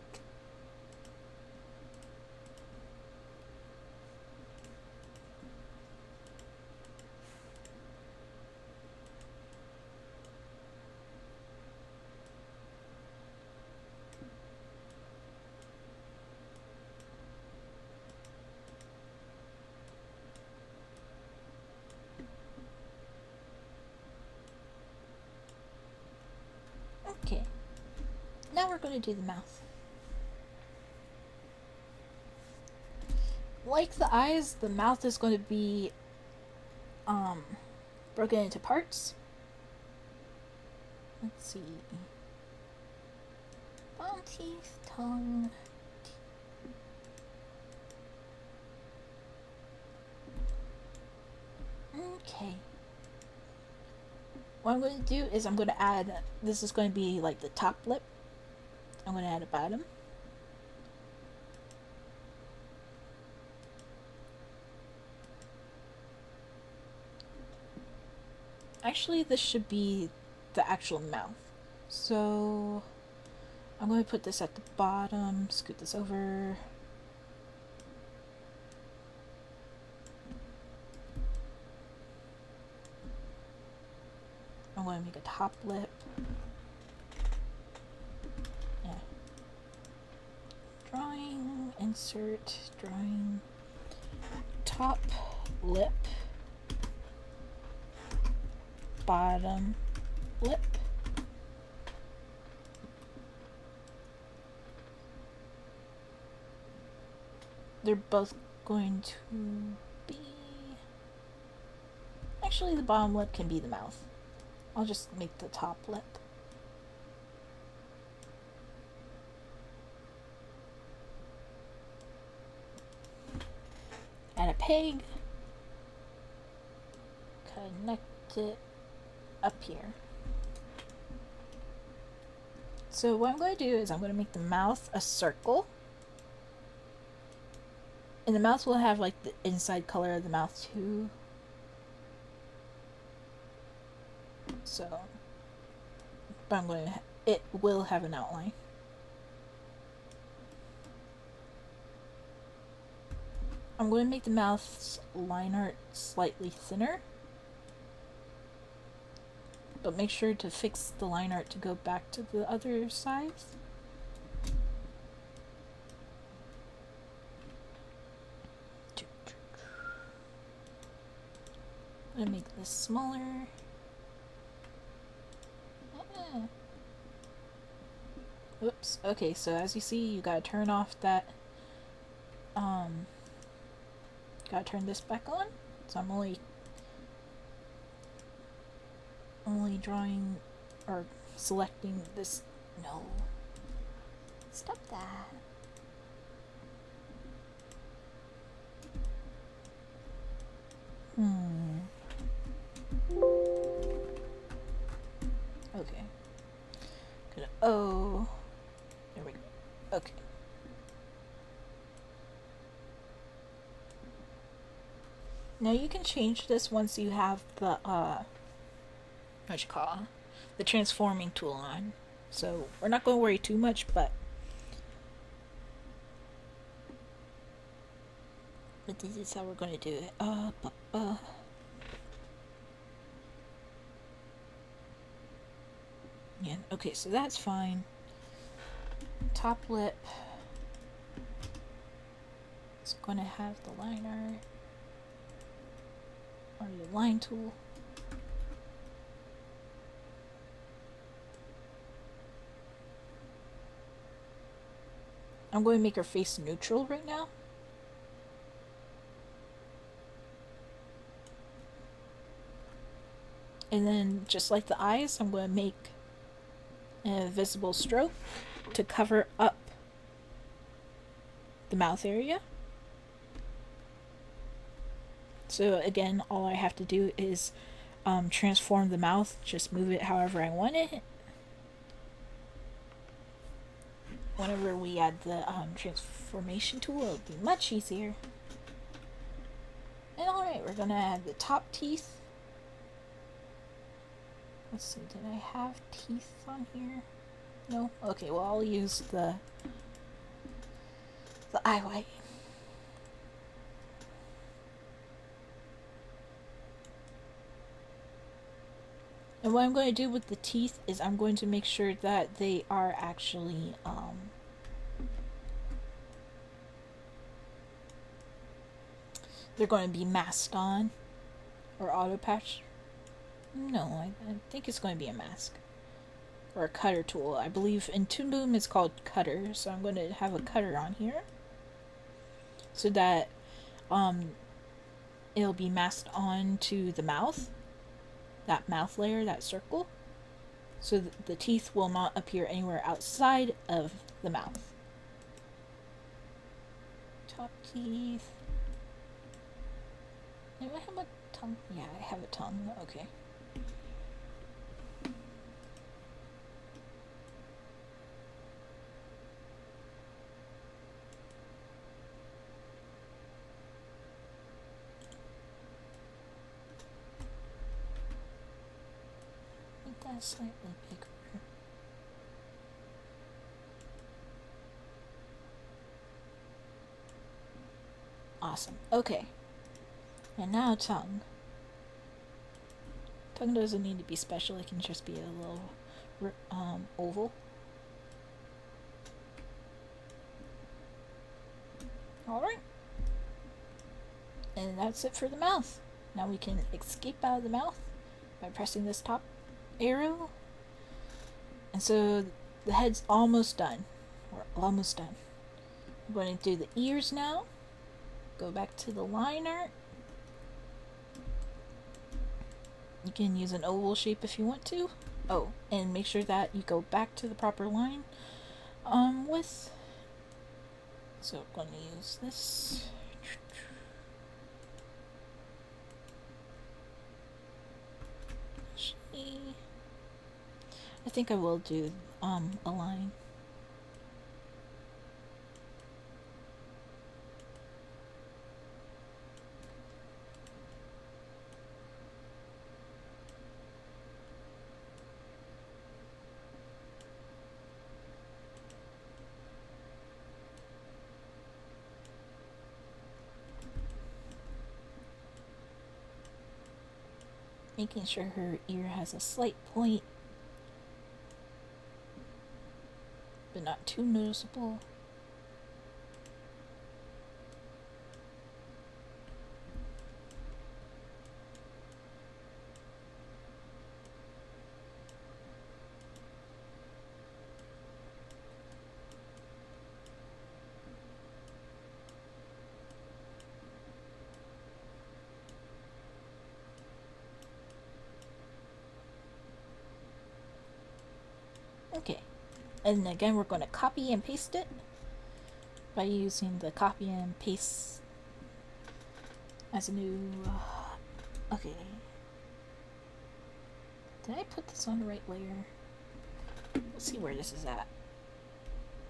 Okay, now we're going to do the mouth. Like the eyes, the mouth is going to be broken into parts. Let's see. Bottom teeth, tongue. Okay. What I'm going to do is I'm going to add, this is going to be like the top lip. I'm going to add a bottom. Actually, this should be the actual mouth. So I'm going to put this at the bottom, scoot this over. I'm going to make a top lip. Yeah. Drawing, insert, drawing, top lip, bottom lip. They're both going to be... Actually, the bottom lip can be the mouth. I'll just make the top lip. Add a peg. Connect it up here. So what I'm going to do is I'm going to make the mouth a circle. And the mouth will have like the inside color of the mouth too. So, but I'm going to, it will have an outline. I'm going to make the mouth's line art slightly thinner. But make sure to fix the line art to go back to the other sides. I'm going to make this smaller. Oops. Okay, so as you see, you gotta turn off that, gotta turn this back on. So I'm only drawing, or selecting this, no. Stop that. Okay. Good. Oh. There we go. Okay. Now you can change this once you have the, the transforming tool on. So we're not going to worry too much, but this is how we're going to do it. Yeah, okay, so that's fine. Top lip. It's going to have the liner or the line tool. I'm going to make her face neutral right now. And then, just like the eyes, I'm going to make an invisible stroke to cover up the mouth area. So again, all I have to do is transform the mouth, just move it however I want it. Whenever we add the transformation tool, it'll be much easier. And alright, we're going to add the top teeth. Let's see, did I have teeth on here? No? Okay, well I'll use the eye white. And what I'm going to do with the teeth is I'm going to make sure that they are actually they're going to be masked on or auto patch. No, I think it's going to be a mask or a cutter tool. I believe in ToonBoom it's called cutter, so I'm going to have a cutter on here so that it'll be masked onto the mouth, that mouth layer, that circle, so that the teeth will not appear anywhere outside of the mouth. Top teeth. Do I have a tongue? Yeah, I have a tongue. Okay. Make that slightly bigger. Awesome. Okay. And now tongue. Tongue doesn't need to be special. It can just be a little oval. Alright. And that's it for the mouth. Now we can escape out of the mouth by pressing this top arrow. And so the head's almost done. We're almost done. I'm going to do the ears now. Go back to the liner. You can use an oval shape if you want to. Oh, and make sure that you go back to the proper line width. So I'm going to use this. I think I will do a line. Making sure her ear has a slight point, but not too noticeable. Okay, and again we're going to copy and paste it by using the copy and paste as a new okay. Did I put this on the right layer? Let's see where this is at.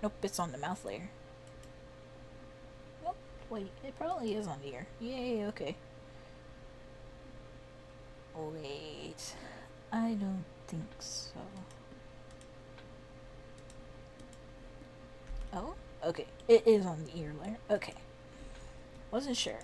Nope, it's on the mouth layer. Nope, wait, it probably is on the ear. Yay, okay. Wait, I don't think so. Oh, okay. It is on the ear layer. Okay. Wasn't sure.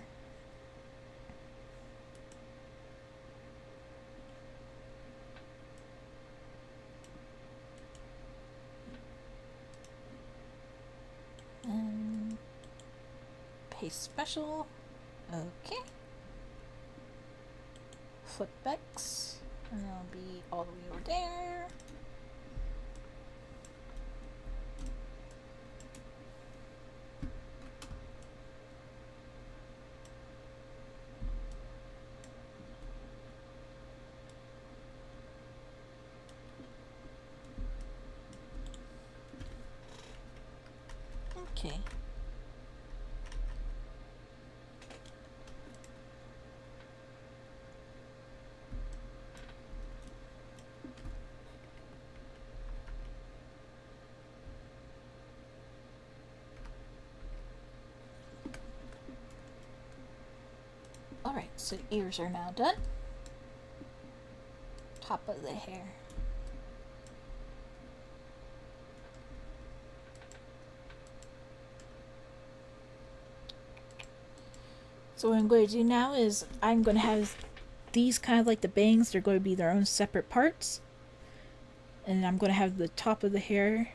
Paste special. Okay. Flipbacks. And it'll be all the way over there. Okay. Alright, so ears are now done. Top of the hair. So what I'm going to do now is I'm going to have these kind of like the bangs. They're going to be their own separate parts. And I'm going to have the top of the hair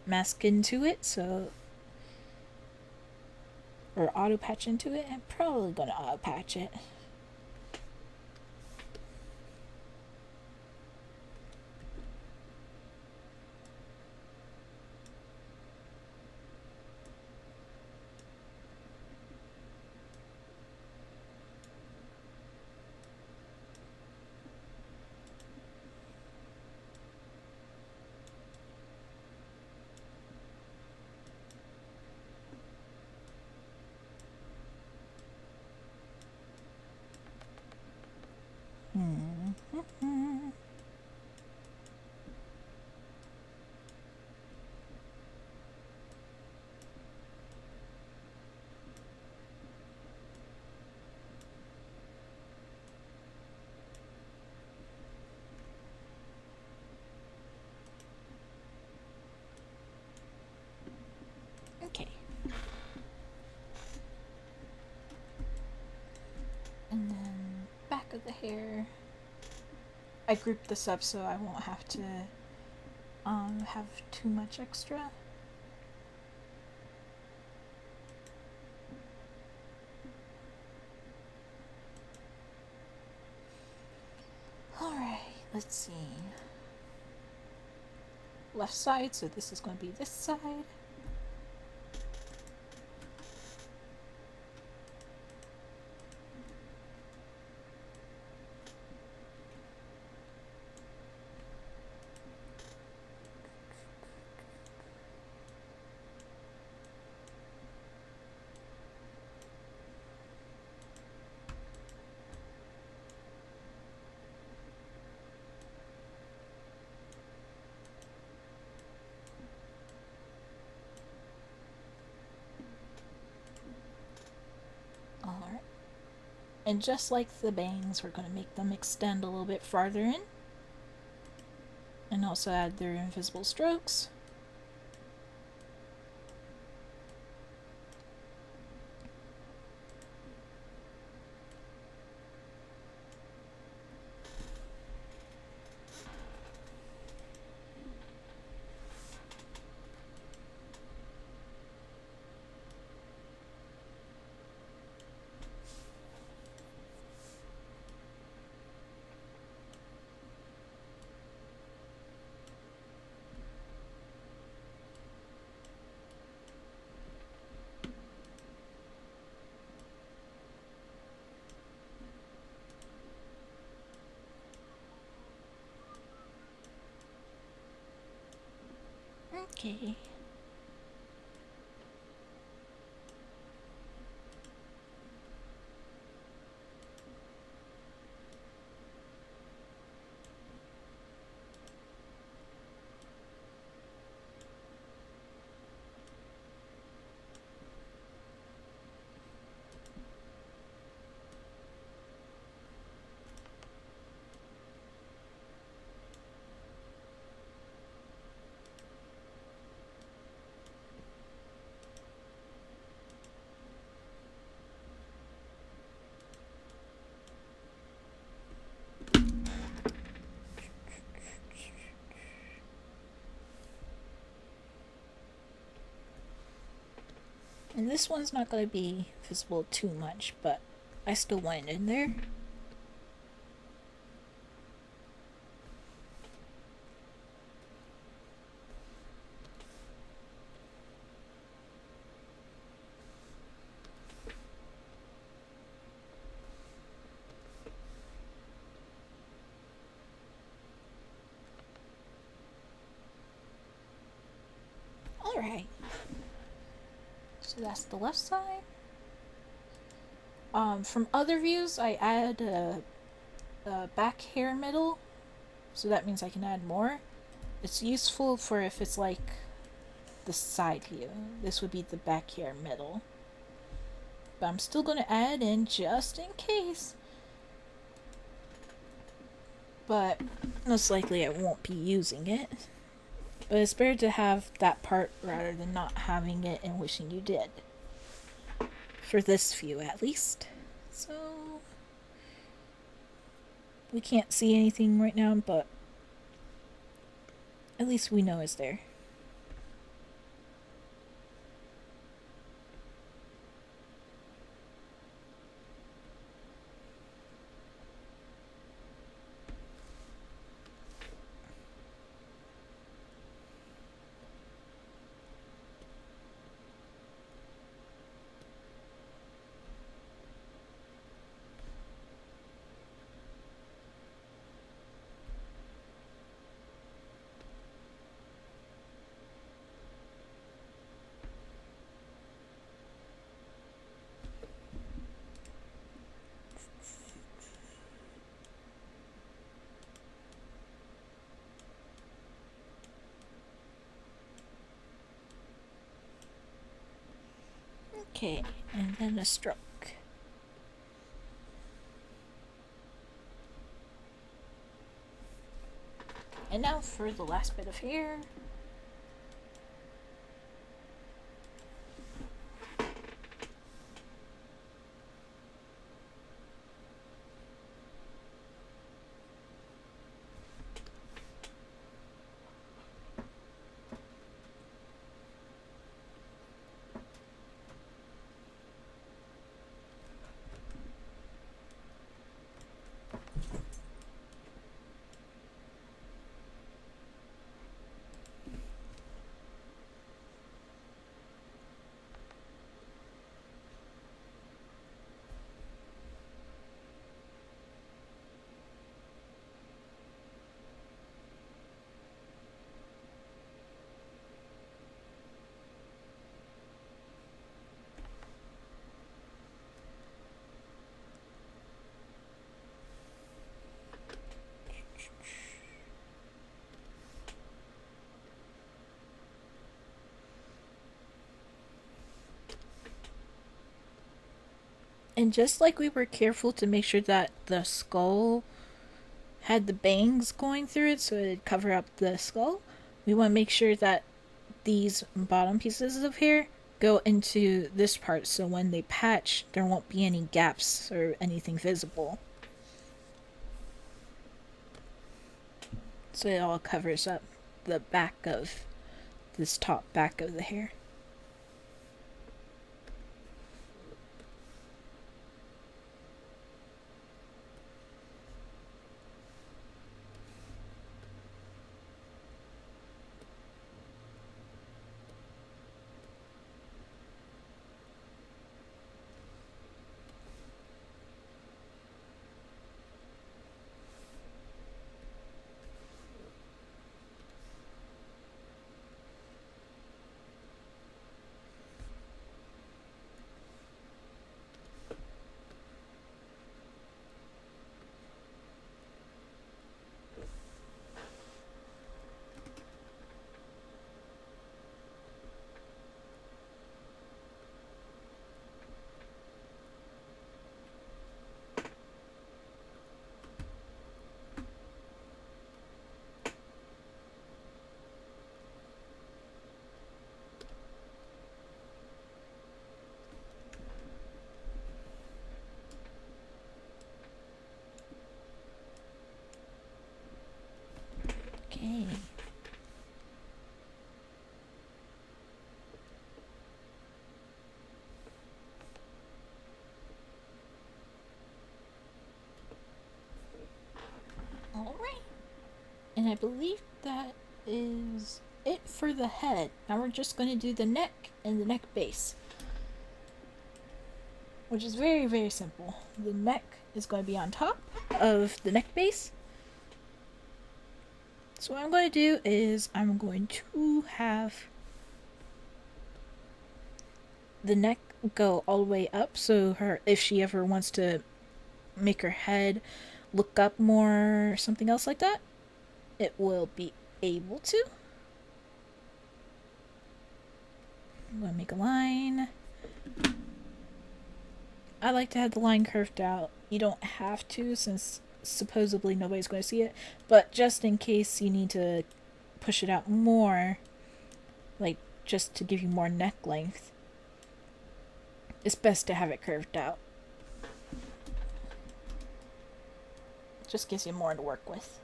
mask into it, so... or auto patch into it. I'm probably going to auto patch it. Okay. And then back of the hair. I grouped this up so I won't have to have too much extra. Alright, let's see. Left side, so this is going to be this side. Alright. And just like the bangs, we're going to make them extend a little bit farther in. And also add their invisible strokes. Okay. And this one's not going to be visible too much, but I still want it in there. Alright. So that's the left side. From other views, I add a back hair middle, so that means I can add more. It's useful for if it's like the side view. This would be the back hair middle. But I'm still going to add in just in case. But most likely I won't be using it. But it's better to have that part rather than not having it and wishing you did. For this view, at least. So we can't see anything right now, but at least we know it's there. Okay, and then a stroke. And now for the last bit of hair. And just like we were careful to make sure that the skull had the bangs going through it so it'd cover up the skull, we want to make sure that these bottom pieces of hair go into this part so when they patch, there won't be any gaps or anything visible. So it all covers up the back of this top back of the hair. believe that is it for the head. Now we're just going to do the neck and the neck base, which is very, very simple. The neck is going to be on top of the neck base. So what I'm going to do is I'm going to have the neck go all the way up, so if she ever wants to make her head look up more or something else like that, it will be able to. I'm going to make a line. I like to have the line curved out. You don't have to, since supposedly nobody's going to see it, but just in case you need to push it out more, like just to give you more neck length, it's best to have it curved out. Just gives you more to work with.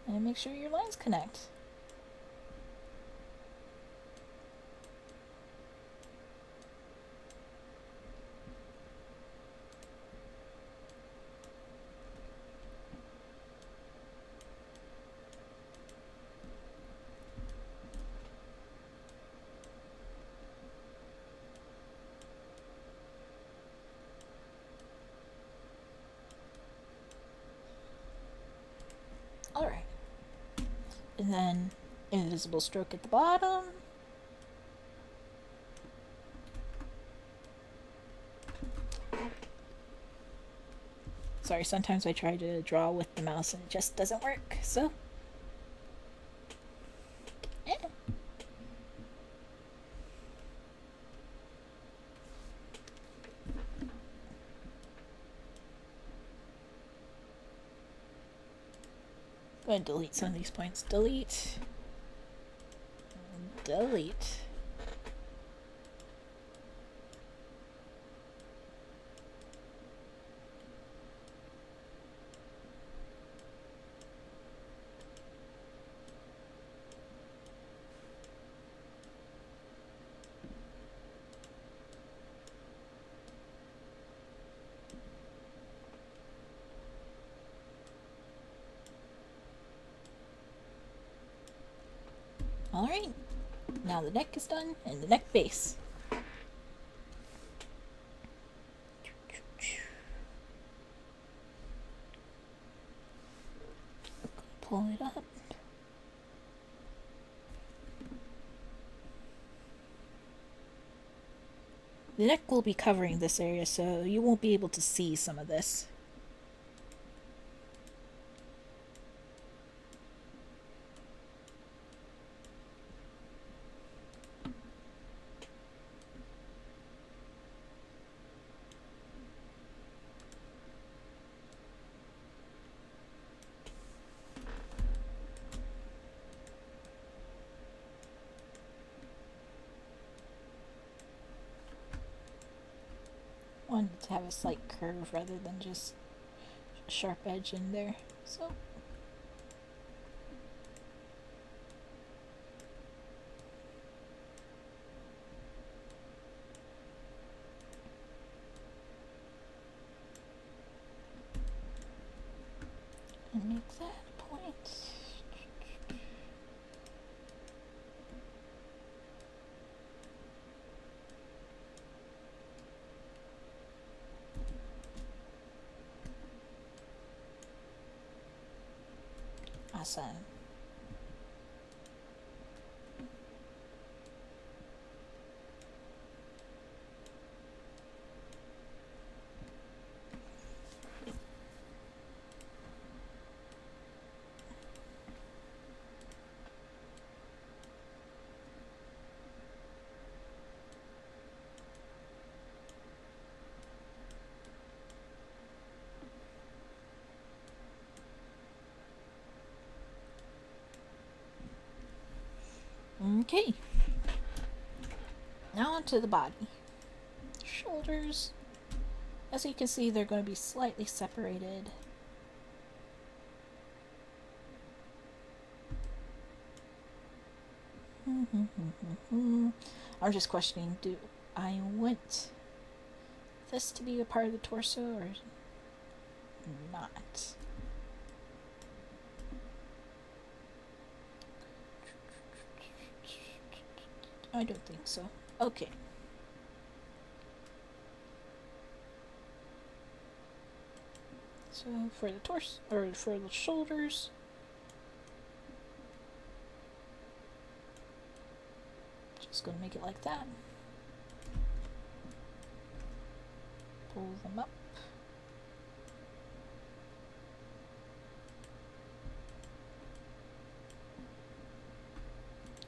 And make sure your lines connect. Alright. And then invisible stroke at the bottom. Sorry, sometimes I try to draw with the mouse and it just doesn't work, so. Go ahead and delete some of these points. Delete. Delete. Alright, now the neck is done, and the neck base. Pull it up. The neck will be covering this area, so you won't be able to see some of this. Wanted to have a slight curve rather than just a sharp edge in there, so. And make that a point. Awesome. Okay. Now onto the body. Shoulders. As you can see, they're going to be slightly separated. I'm just questioning, do I want this to be a part of the torso or not? I don't think so. Okay. So for the torso, or for the shoulders, just gonna make it like that. Pull them up.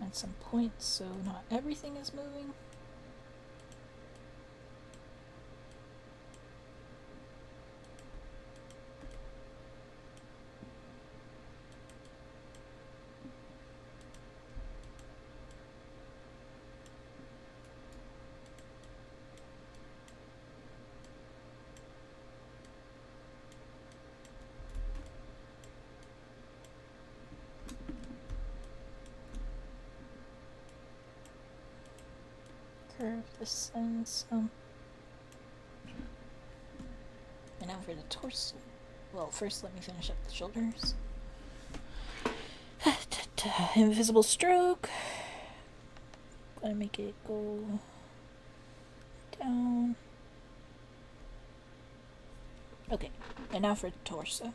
And some points so not everything is moving. Curve this and some. And now for the torso. Well, first let me finish up the shoulders. Invisible stroke. Gonna make it go down. Okay, and now for the torso.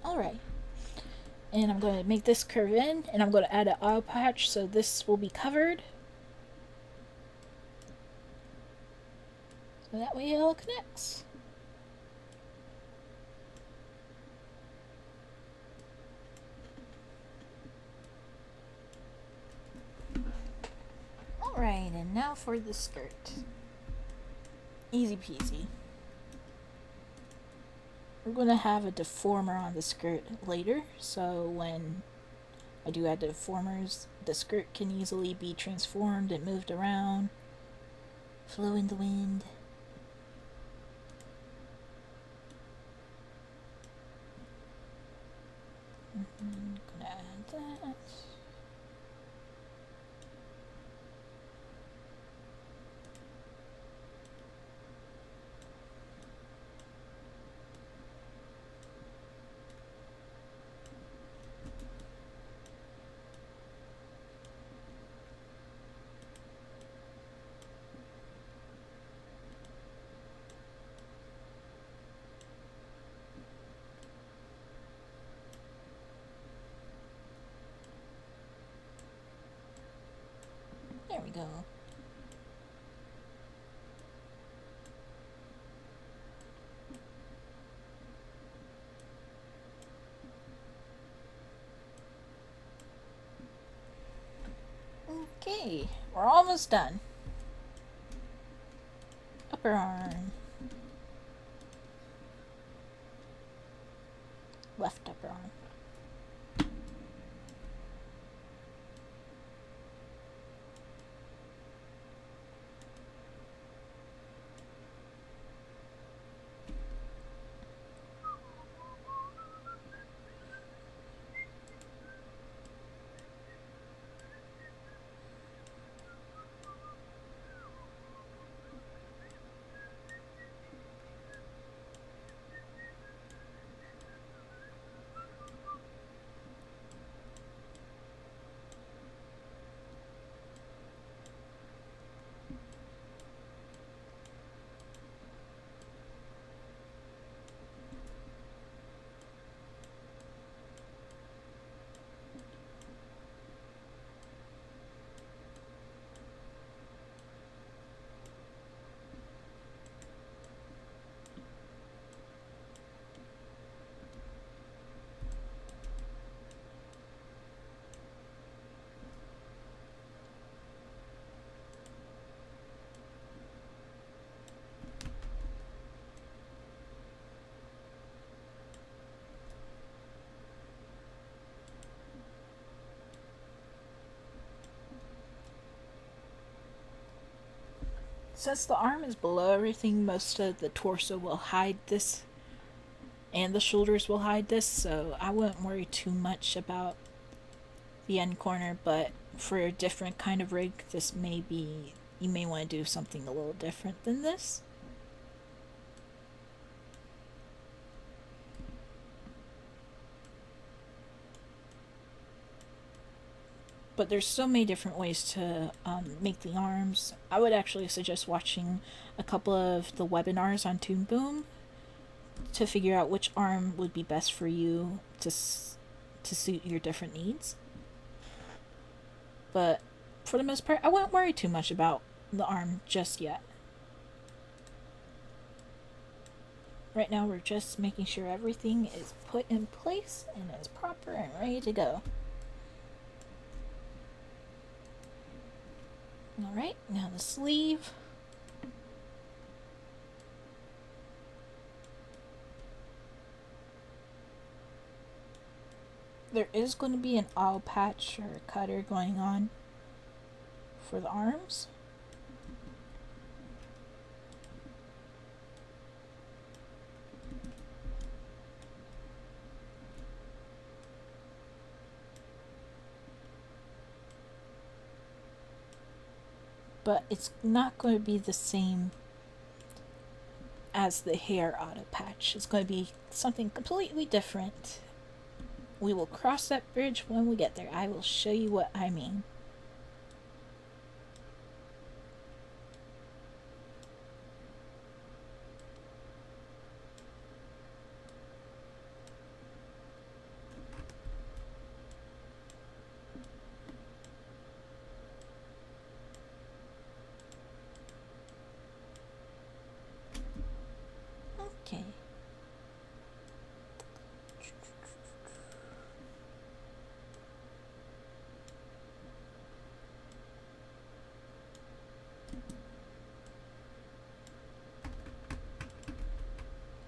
Alright. And I'm going to make this curve in, and I'm going to add an eye patch so this will be covered. So that way it all connects. Alright, and now for the skirt. Easy peasy. We're going to have a deformer on the skirt later, so when I do add the deformers, the skirt can easily be transformed and moved around, flow in the wind. Gonna add that. There we go. Okay, we're almost done. Upper arm. Left upper arm. Since the arm is below everything, most of the torso will hide this, and the shoulders will hide this, so I wouldn't worry too much about the end corner, but for a different kind of rig, this may be, you may want to do something a little different than this. But there's so many different ways to make the arms. I would actually suggest watching a couple of the webinars on ToonBoom to figure out which arm would be best for you to suit your different needs. But for the most part, I won't worry too much about the arm just yet. Right now, we're just making sure everything is put in place and is proper and ready to go. Alright, now the sleeve. There is going to be an owl patch or cutter going on for the arms. But it's not going to be the same as the hair auto patch. It's going to be something completely different. We will cross that bridge when we get there. I will show you what I mean. Okay.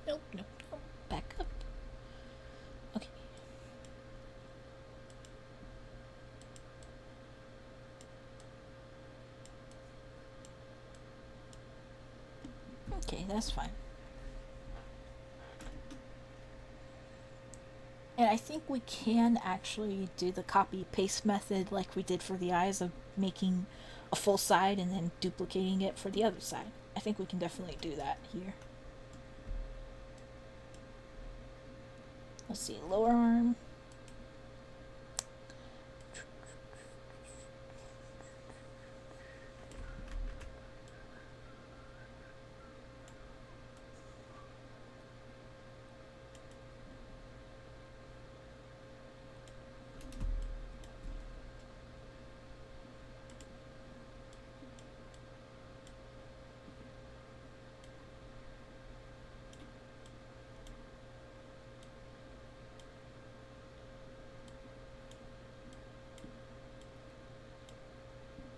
Nope. Back up. Okay. Okay, that's fine. And I think we can actually do the copy paste method like we did for the eyes, of making a full side and then duplicating it for the other side. I think we can definitely do that here. Let's see, lower arm.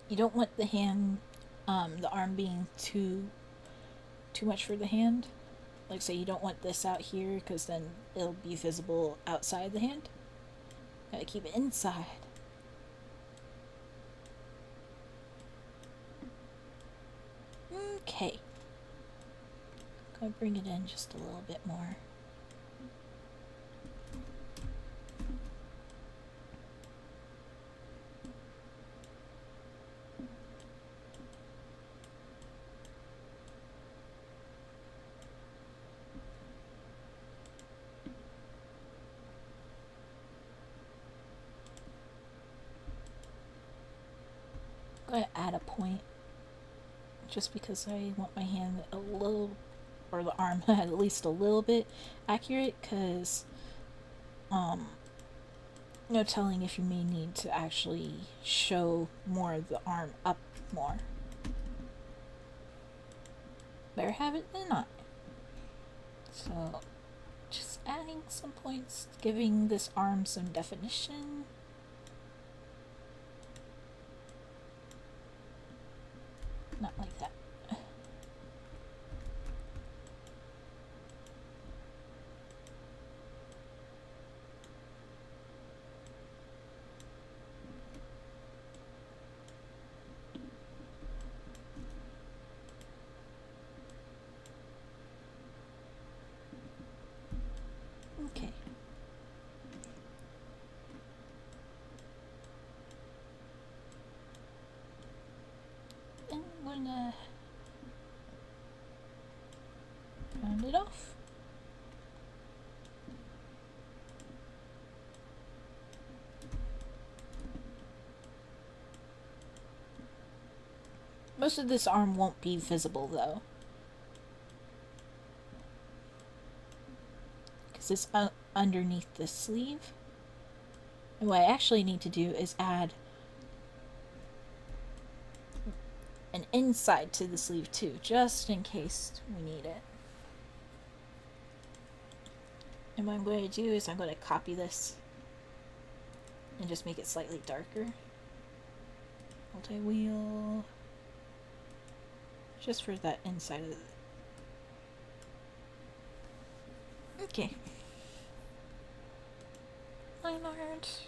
You don't want the hand, the arm being too much for the hand. Like, say you don't want this out here because then it'll be visible outside the hand. Gotta keep it inside. Okay. Gonna bring it in just a little bit more. Gonna add a point just because I want my hand a little, or the arm at least a little bit accurate, because no telling if you may need to actually show more of the arm up more. Better have it than not. So just adding some points, giving this arm some definition. Not like that. gonna round it off. Most of this arm won't be visible though, because it's underneath the sleeve. And what I actually need to do is add an inside to the sleeve too, just in case we need it. And what I'm going to do is I'm going to copy this and just make it slightly darker. Multi-wheel. Just for that inside of it. Okay. Line art.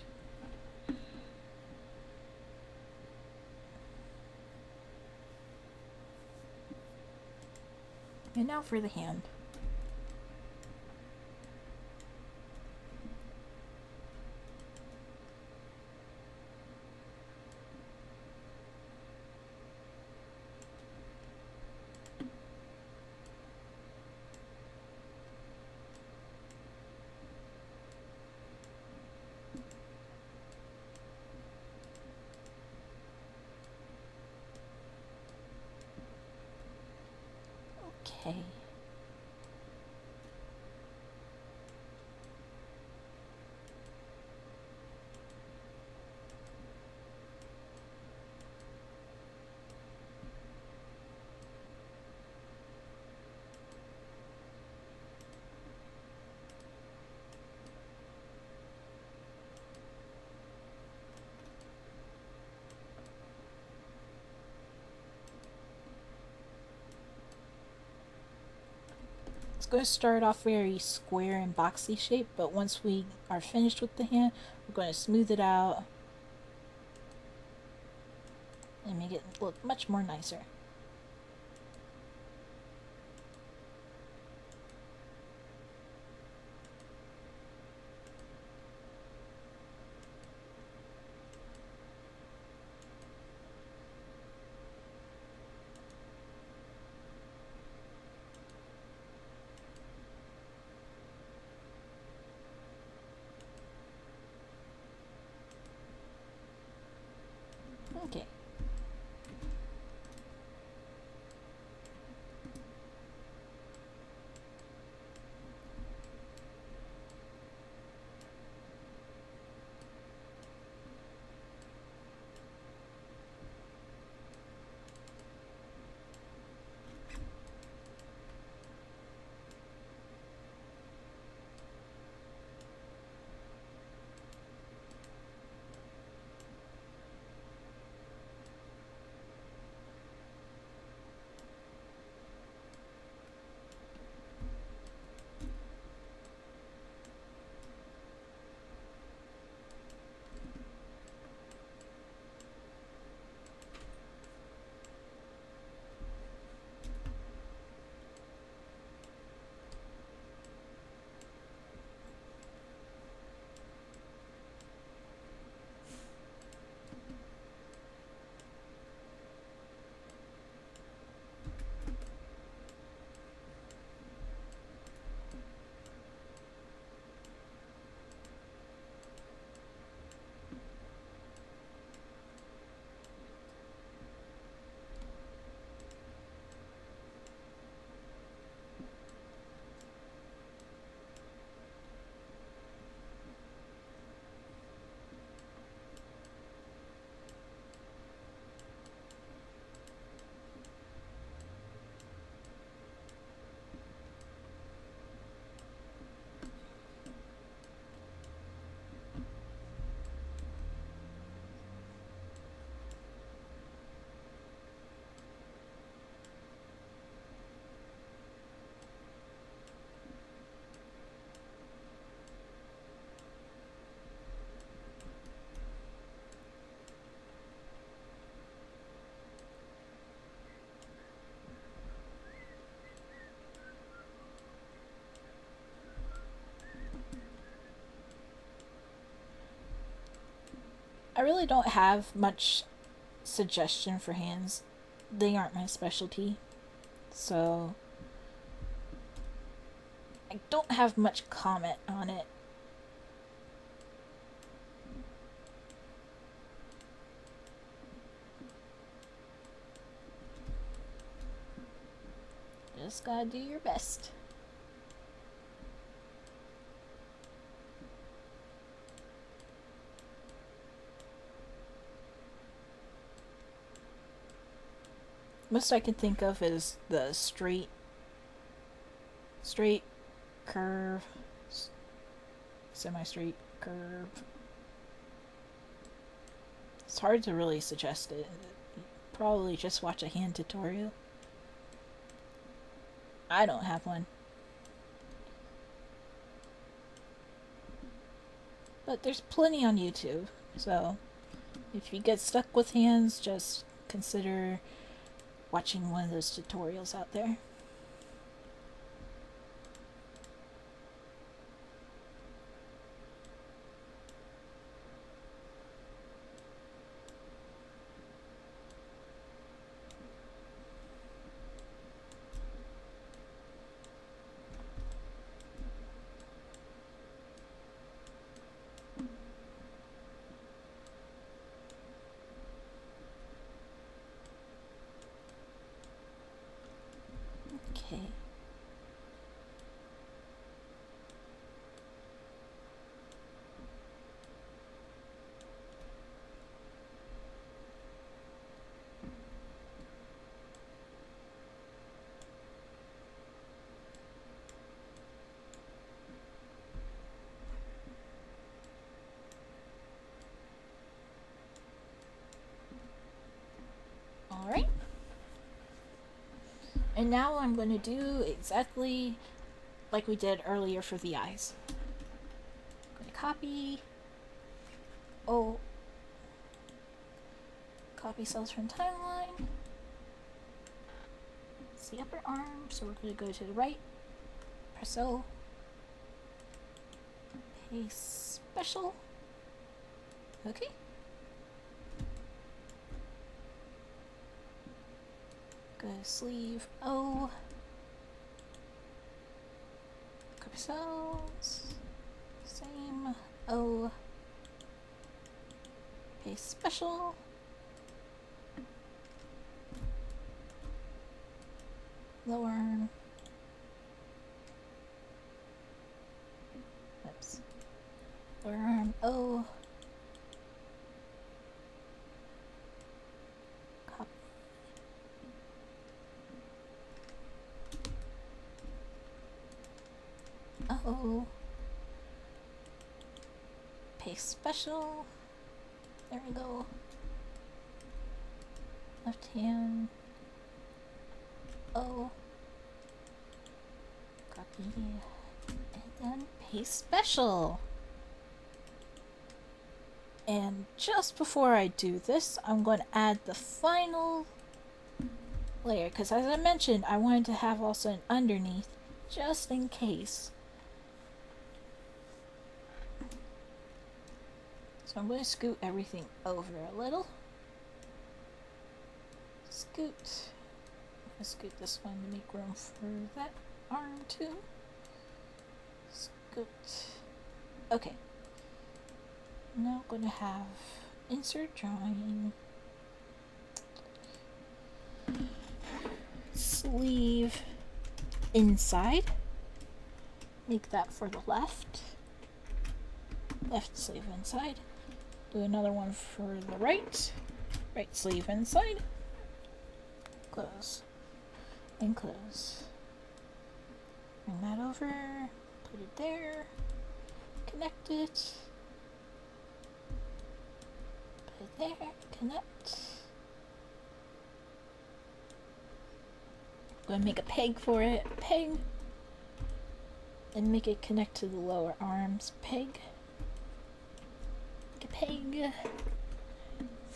And now for the hand. Okay. It's going to start off very square and boxy shape, but once we are finished with the hand, we're going to smooth it out and make it look much more nicer. Okay. I really don't have much suggestion for hands they aren't my specialty. So I don't have much comment on it. Just gotta do your best. Most I can think of is the straight curve, semi-straight curve. It's hard to really suggest it. Probably just watch a hand tutorial. I don't have one. But there's plenty on YouTube, so if you get stuck with hands, just consider watching one of those tutorials out there. Okay. Alright. And now I'm going to do exactly like we did earlier for the eyes. I'm going to copy cells from timeline. It's the upper arm, so we're going to go to the right, press O, paste special. Okay. Go sleeve O, copy cells, same O, paste special, lower arm, oops, lower arm O, copy, O, paste special, there we go, left hand, O, copy, and then paste special. And just before I do this, I'm going to add the final layer, because as I mentioned, I wanted to have also an underneath, just in case. So I'm going to scoot everything over a little. Scoot. I'm going to scoot this one to make room for that arm too. Scoot. Okay. Now I'm going to have insert drawing, sleeve inside, make that for the left sleeve inside, do another one for the right sleeve inside, close and close, bring that over, put it there, connect it, there, connect. I'm going to make a peg for it, peg, and make it connect to the lower arms, peg, make a peg,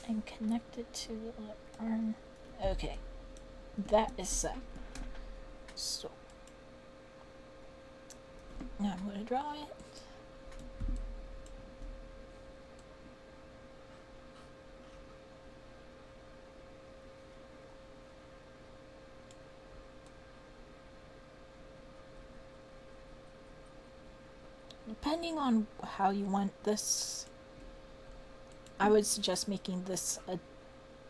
and connect it to the lower arm. Okay, that is set. So, now I'm going to draw it. depending on how you want this, I would suggest making this a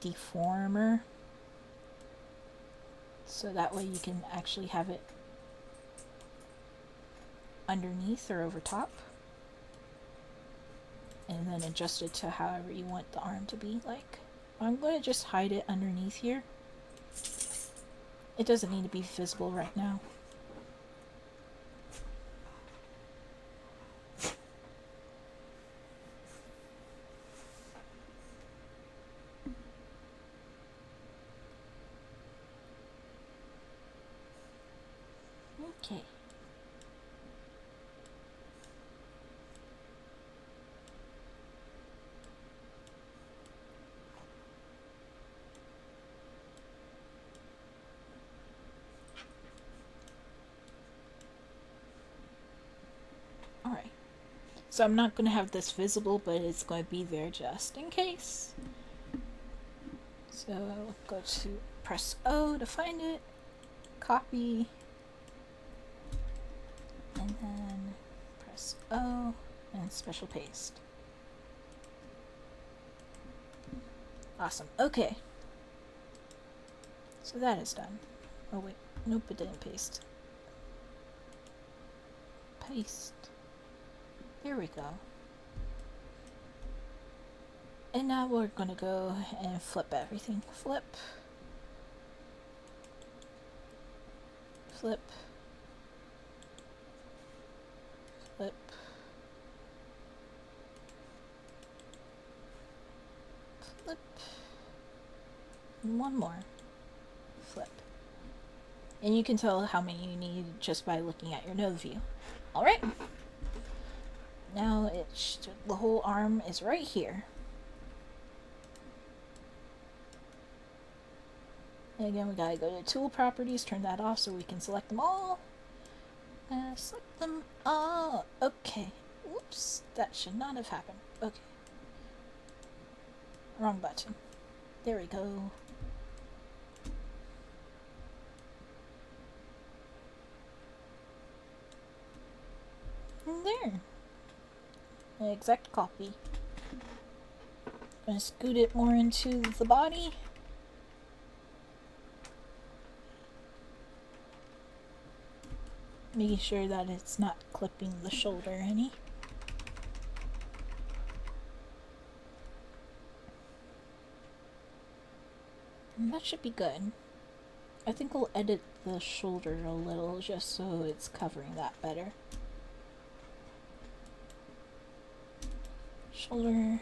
deformer. So that way you can actually have it underneath or over top. And then adjust it to however you want the arm to be like. I'm going to just hide it underneath here. It doesn't need to be visible right now. Okay. Alright. So I'm not going to have this visible, but it's going to be there just in case. So I'll go to press O to find it, copy, and then press O and special paste. Awesome. Okay. So that is done. Oh wait, nope, it didn't paste. Paste. There we go. And now we're gonna go and flip everything. Flip. Flip. Flip. Flip. And one more. Flip. And you can tell how many you need just by looking at your node view. Alright. Now the whole arm is right here. And again, we gotta go to tool properties, turn that off so we can select them all. Select them all. Okay. Whoops. That should not have happened. Okay. Wrong button. There we go. And there. An exact copy. Gonna scoot it more into the body. Making sure that it's not clipping the shoulder any. And that should be good. I think we'll edit the shoulder a little just so it's covering that better. Shoulder.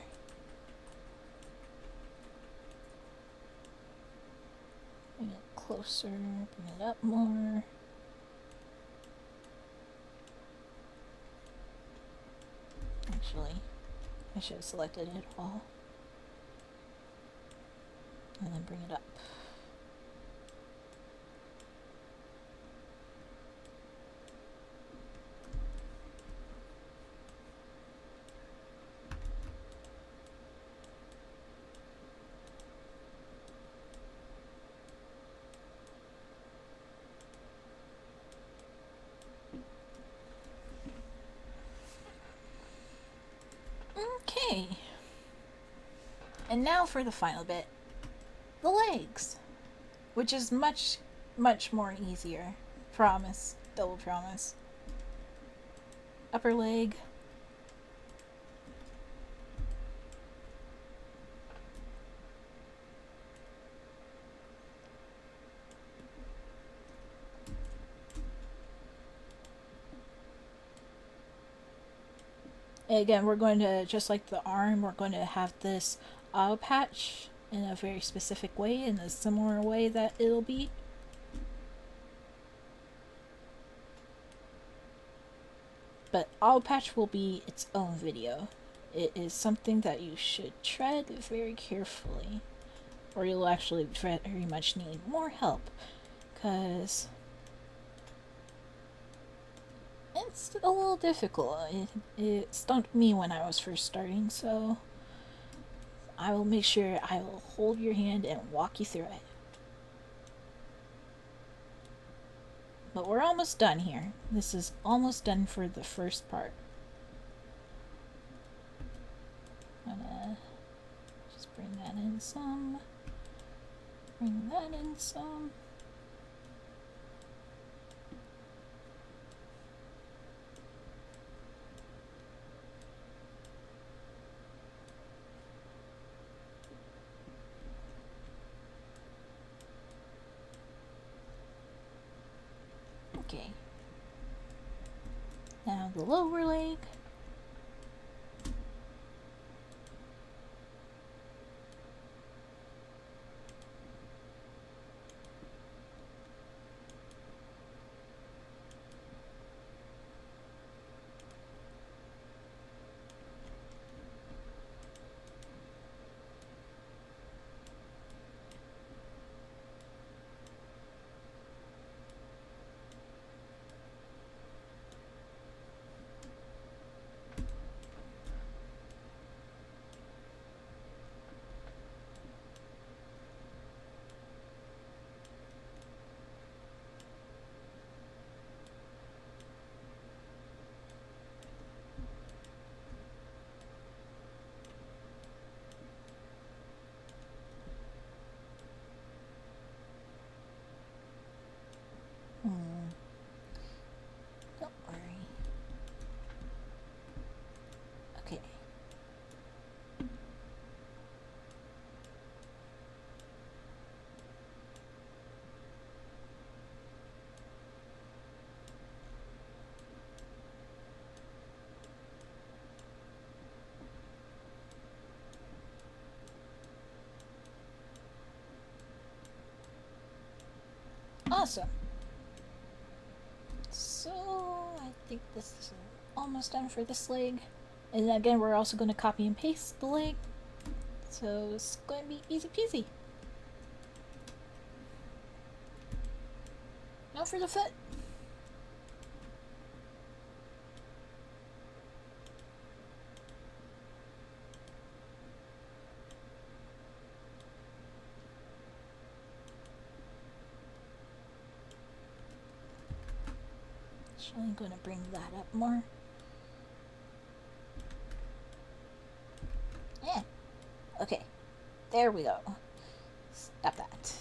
Bring it closer, bring it up more. Actually, I should have selected it all. And then bring it up. Okay. And now for the final bit. The legs. Which is much, much more easier. Promise. Double promise. Upper leg. Again, we're going to, just like the arm, we're going to have this eye patch in a very specific way, in a similar way that it'll be. But eye patch will be its own video. It is something that you should tread very carefully, or you'll actually very much need more help, because it's a little difficult. It stumped me when I was first starting, so I will make sure I will hold your hand and walk you through it. But we're almost done here. This is almost done for the first part. Gonna just bring that in some. Bring that in some. Okay. Now the lower leg. Don't worry. Okay. Awesome. So I think this is almost done for this leg. And again, we're also going to copy and paste the leg. So it's going to be easy peasy. Now for the foot. So I'm going to bring that up more. Yeah. Okay. There we go. Stop that.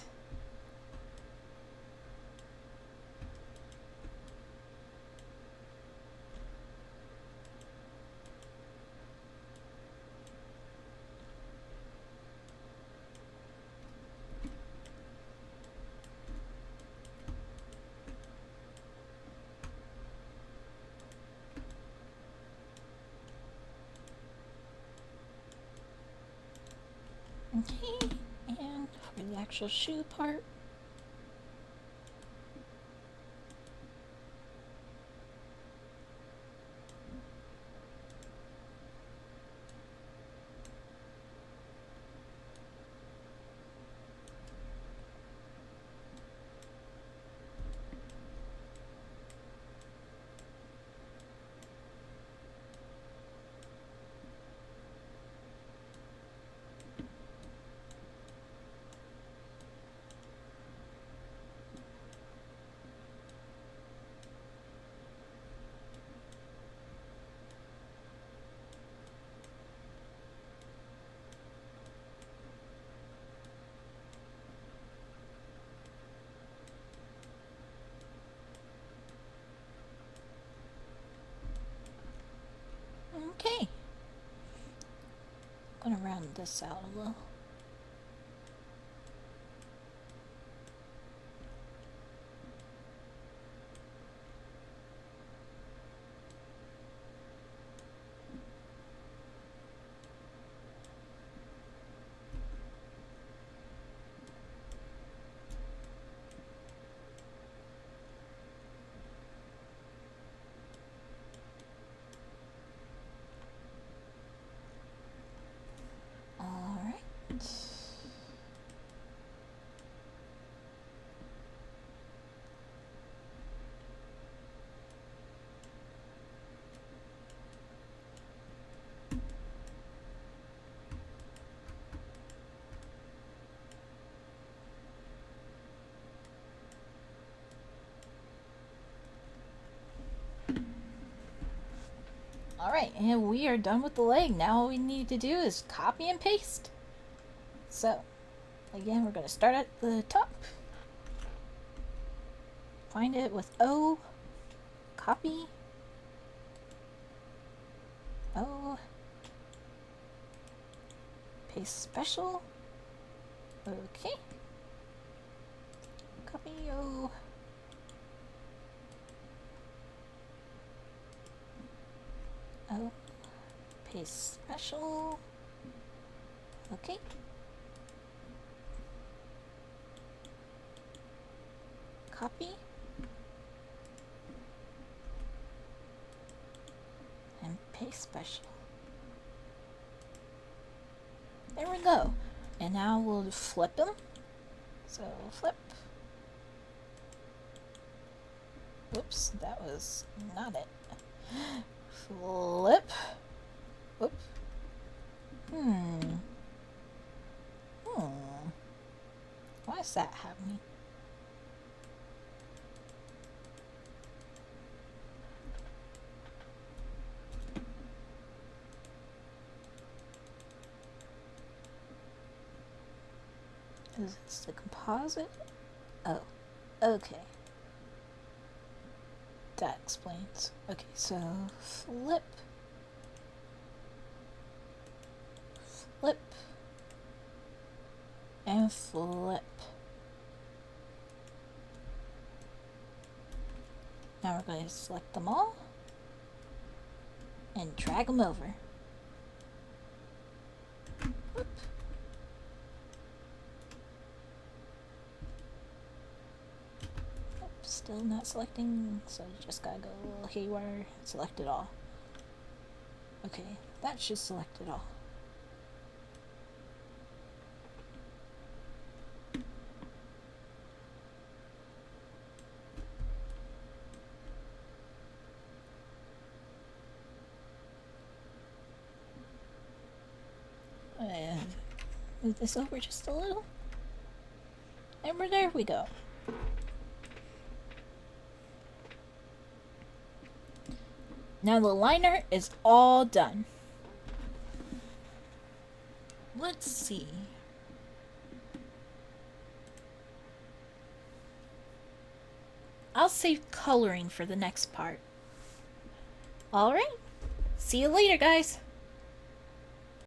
Okay, and for the actual shoe part, okay. I'm gonna round this out a little. Alright, and we are done with the leg. Now all we need to do is copy and paste. So, again, we're going to start at the top. Find it with O, copy, O, paste special, okay, copy O, O, paste special, okay, copy, and paste special. There we go. And now we'll flip them. So flip. Whoops, that was not it. Flip. Whoop. Why is that happening? Is this the composite? Oh, okay. That explains. Okay, so flip, flip, and flip. Now we're going to select them all and drag them over. Whoop. Still not selecting, so you just gotta go a little haywire, select it all. Okay, that should select it all. And move this over just a little. And there we go. Now the liner is all done. Let's see. I'll save coloring for the next part. Alright, see you later, guys.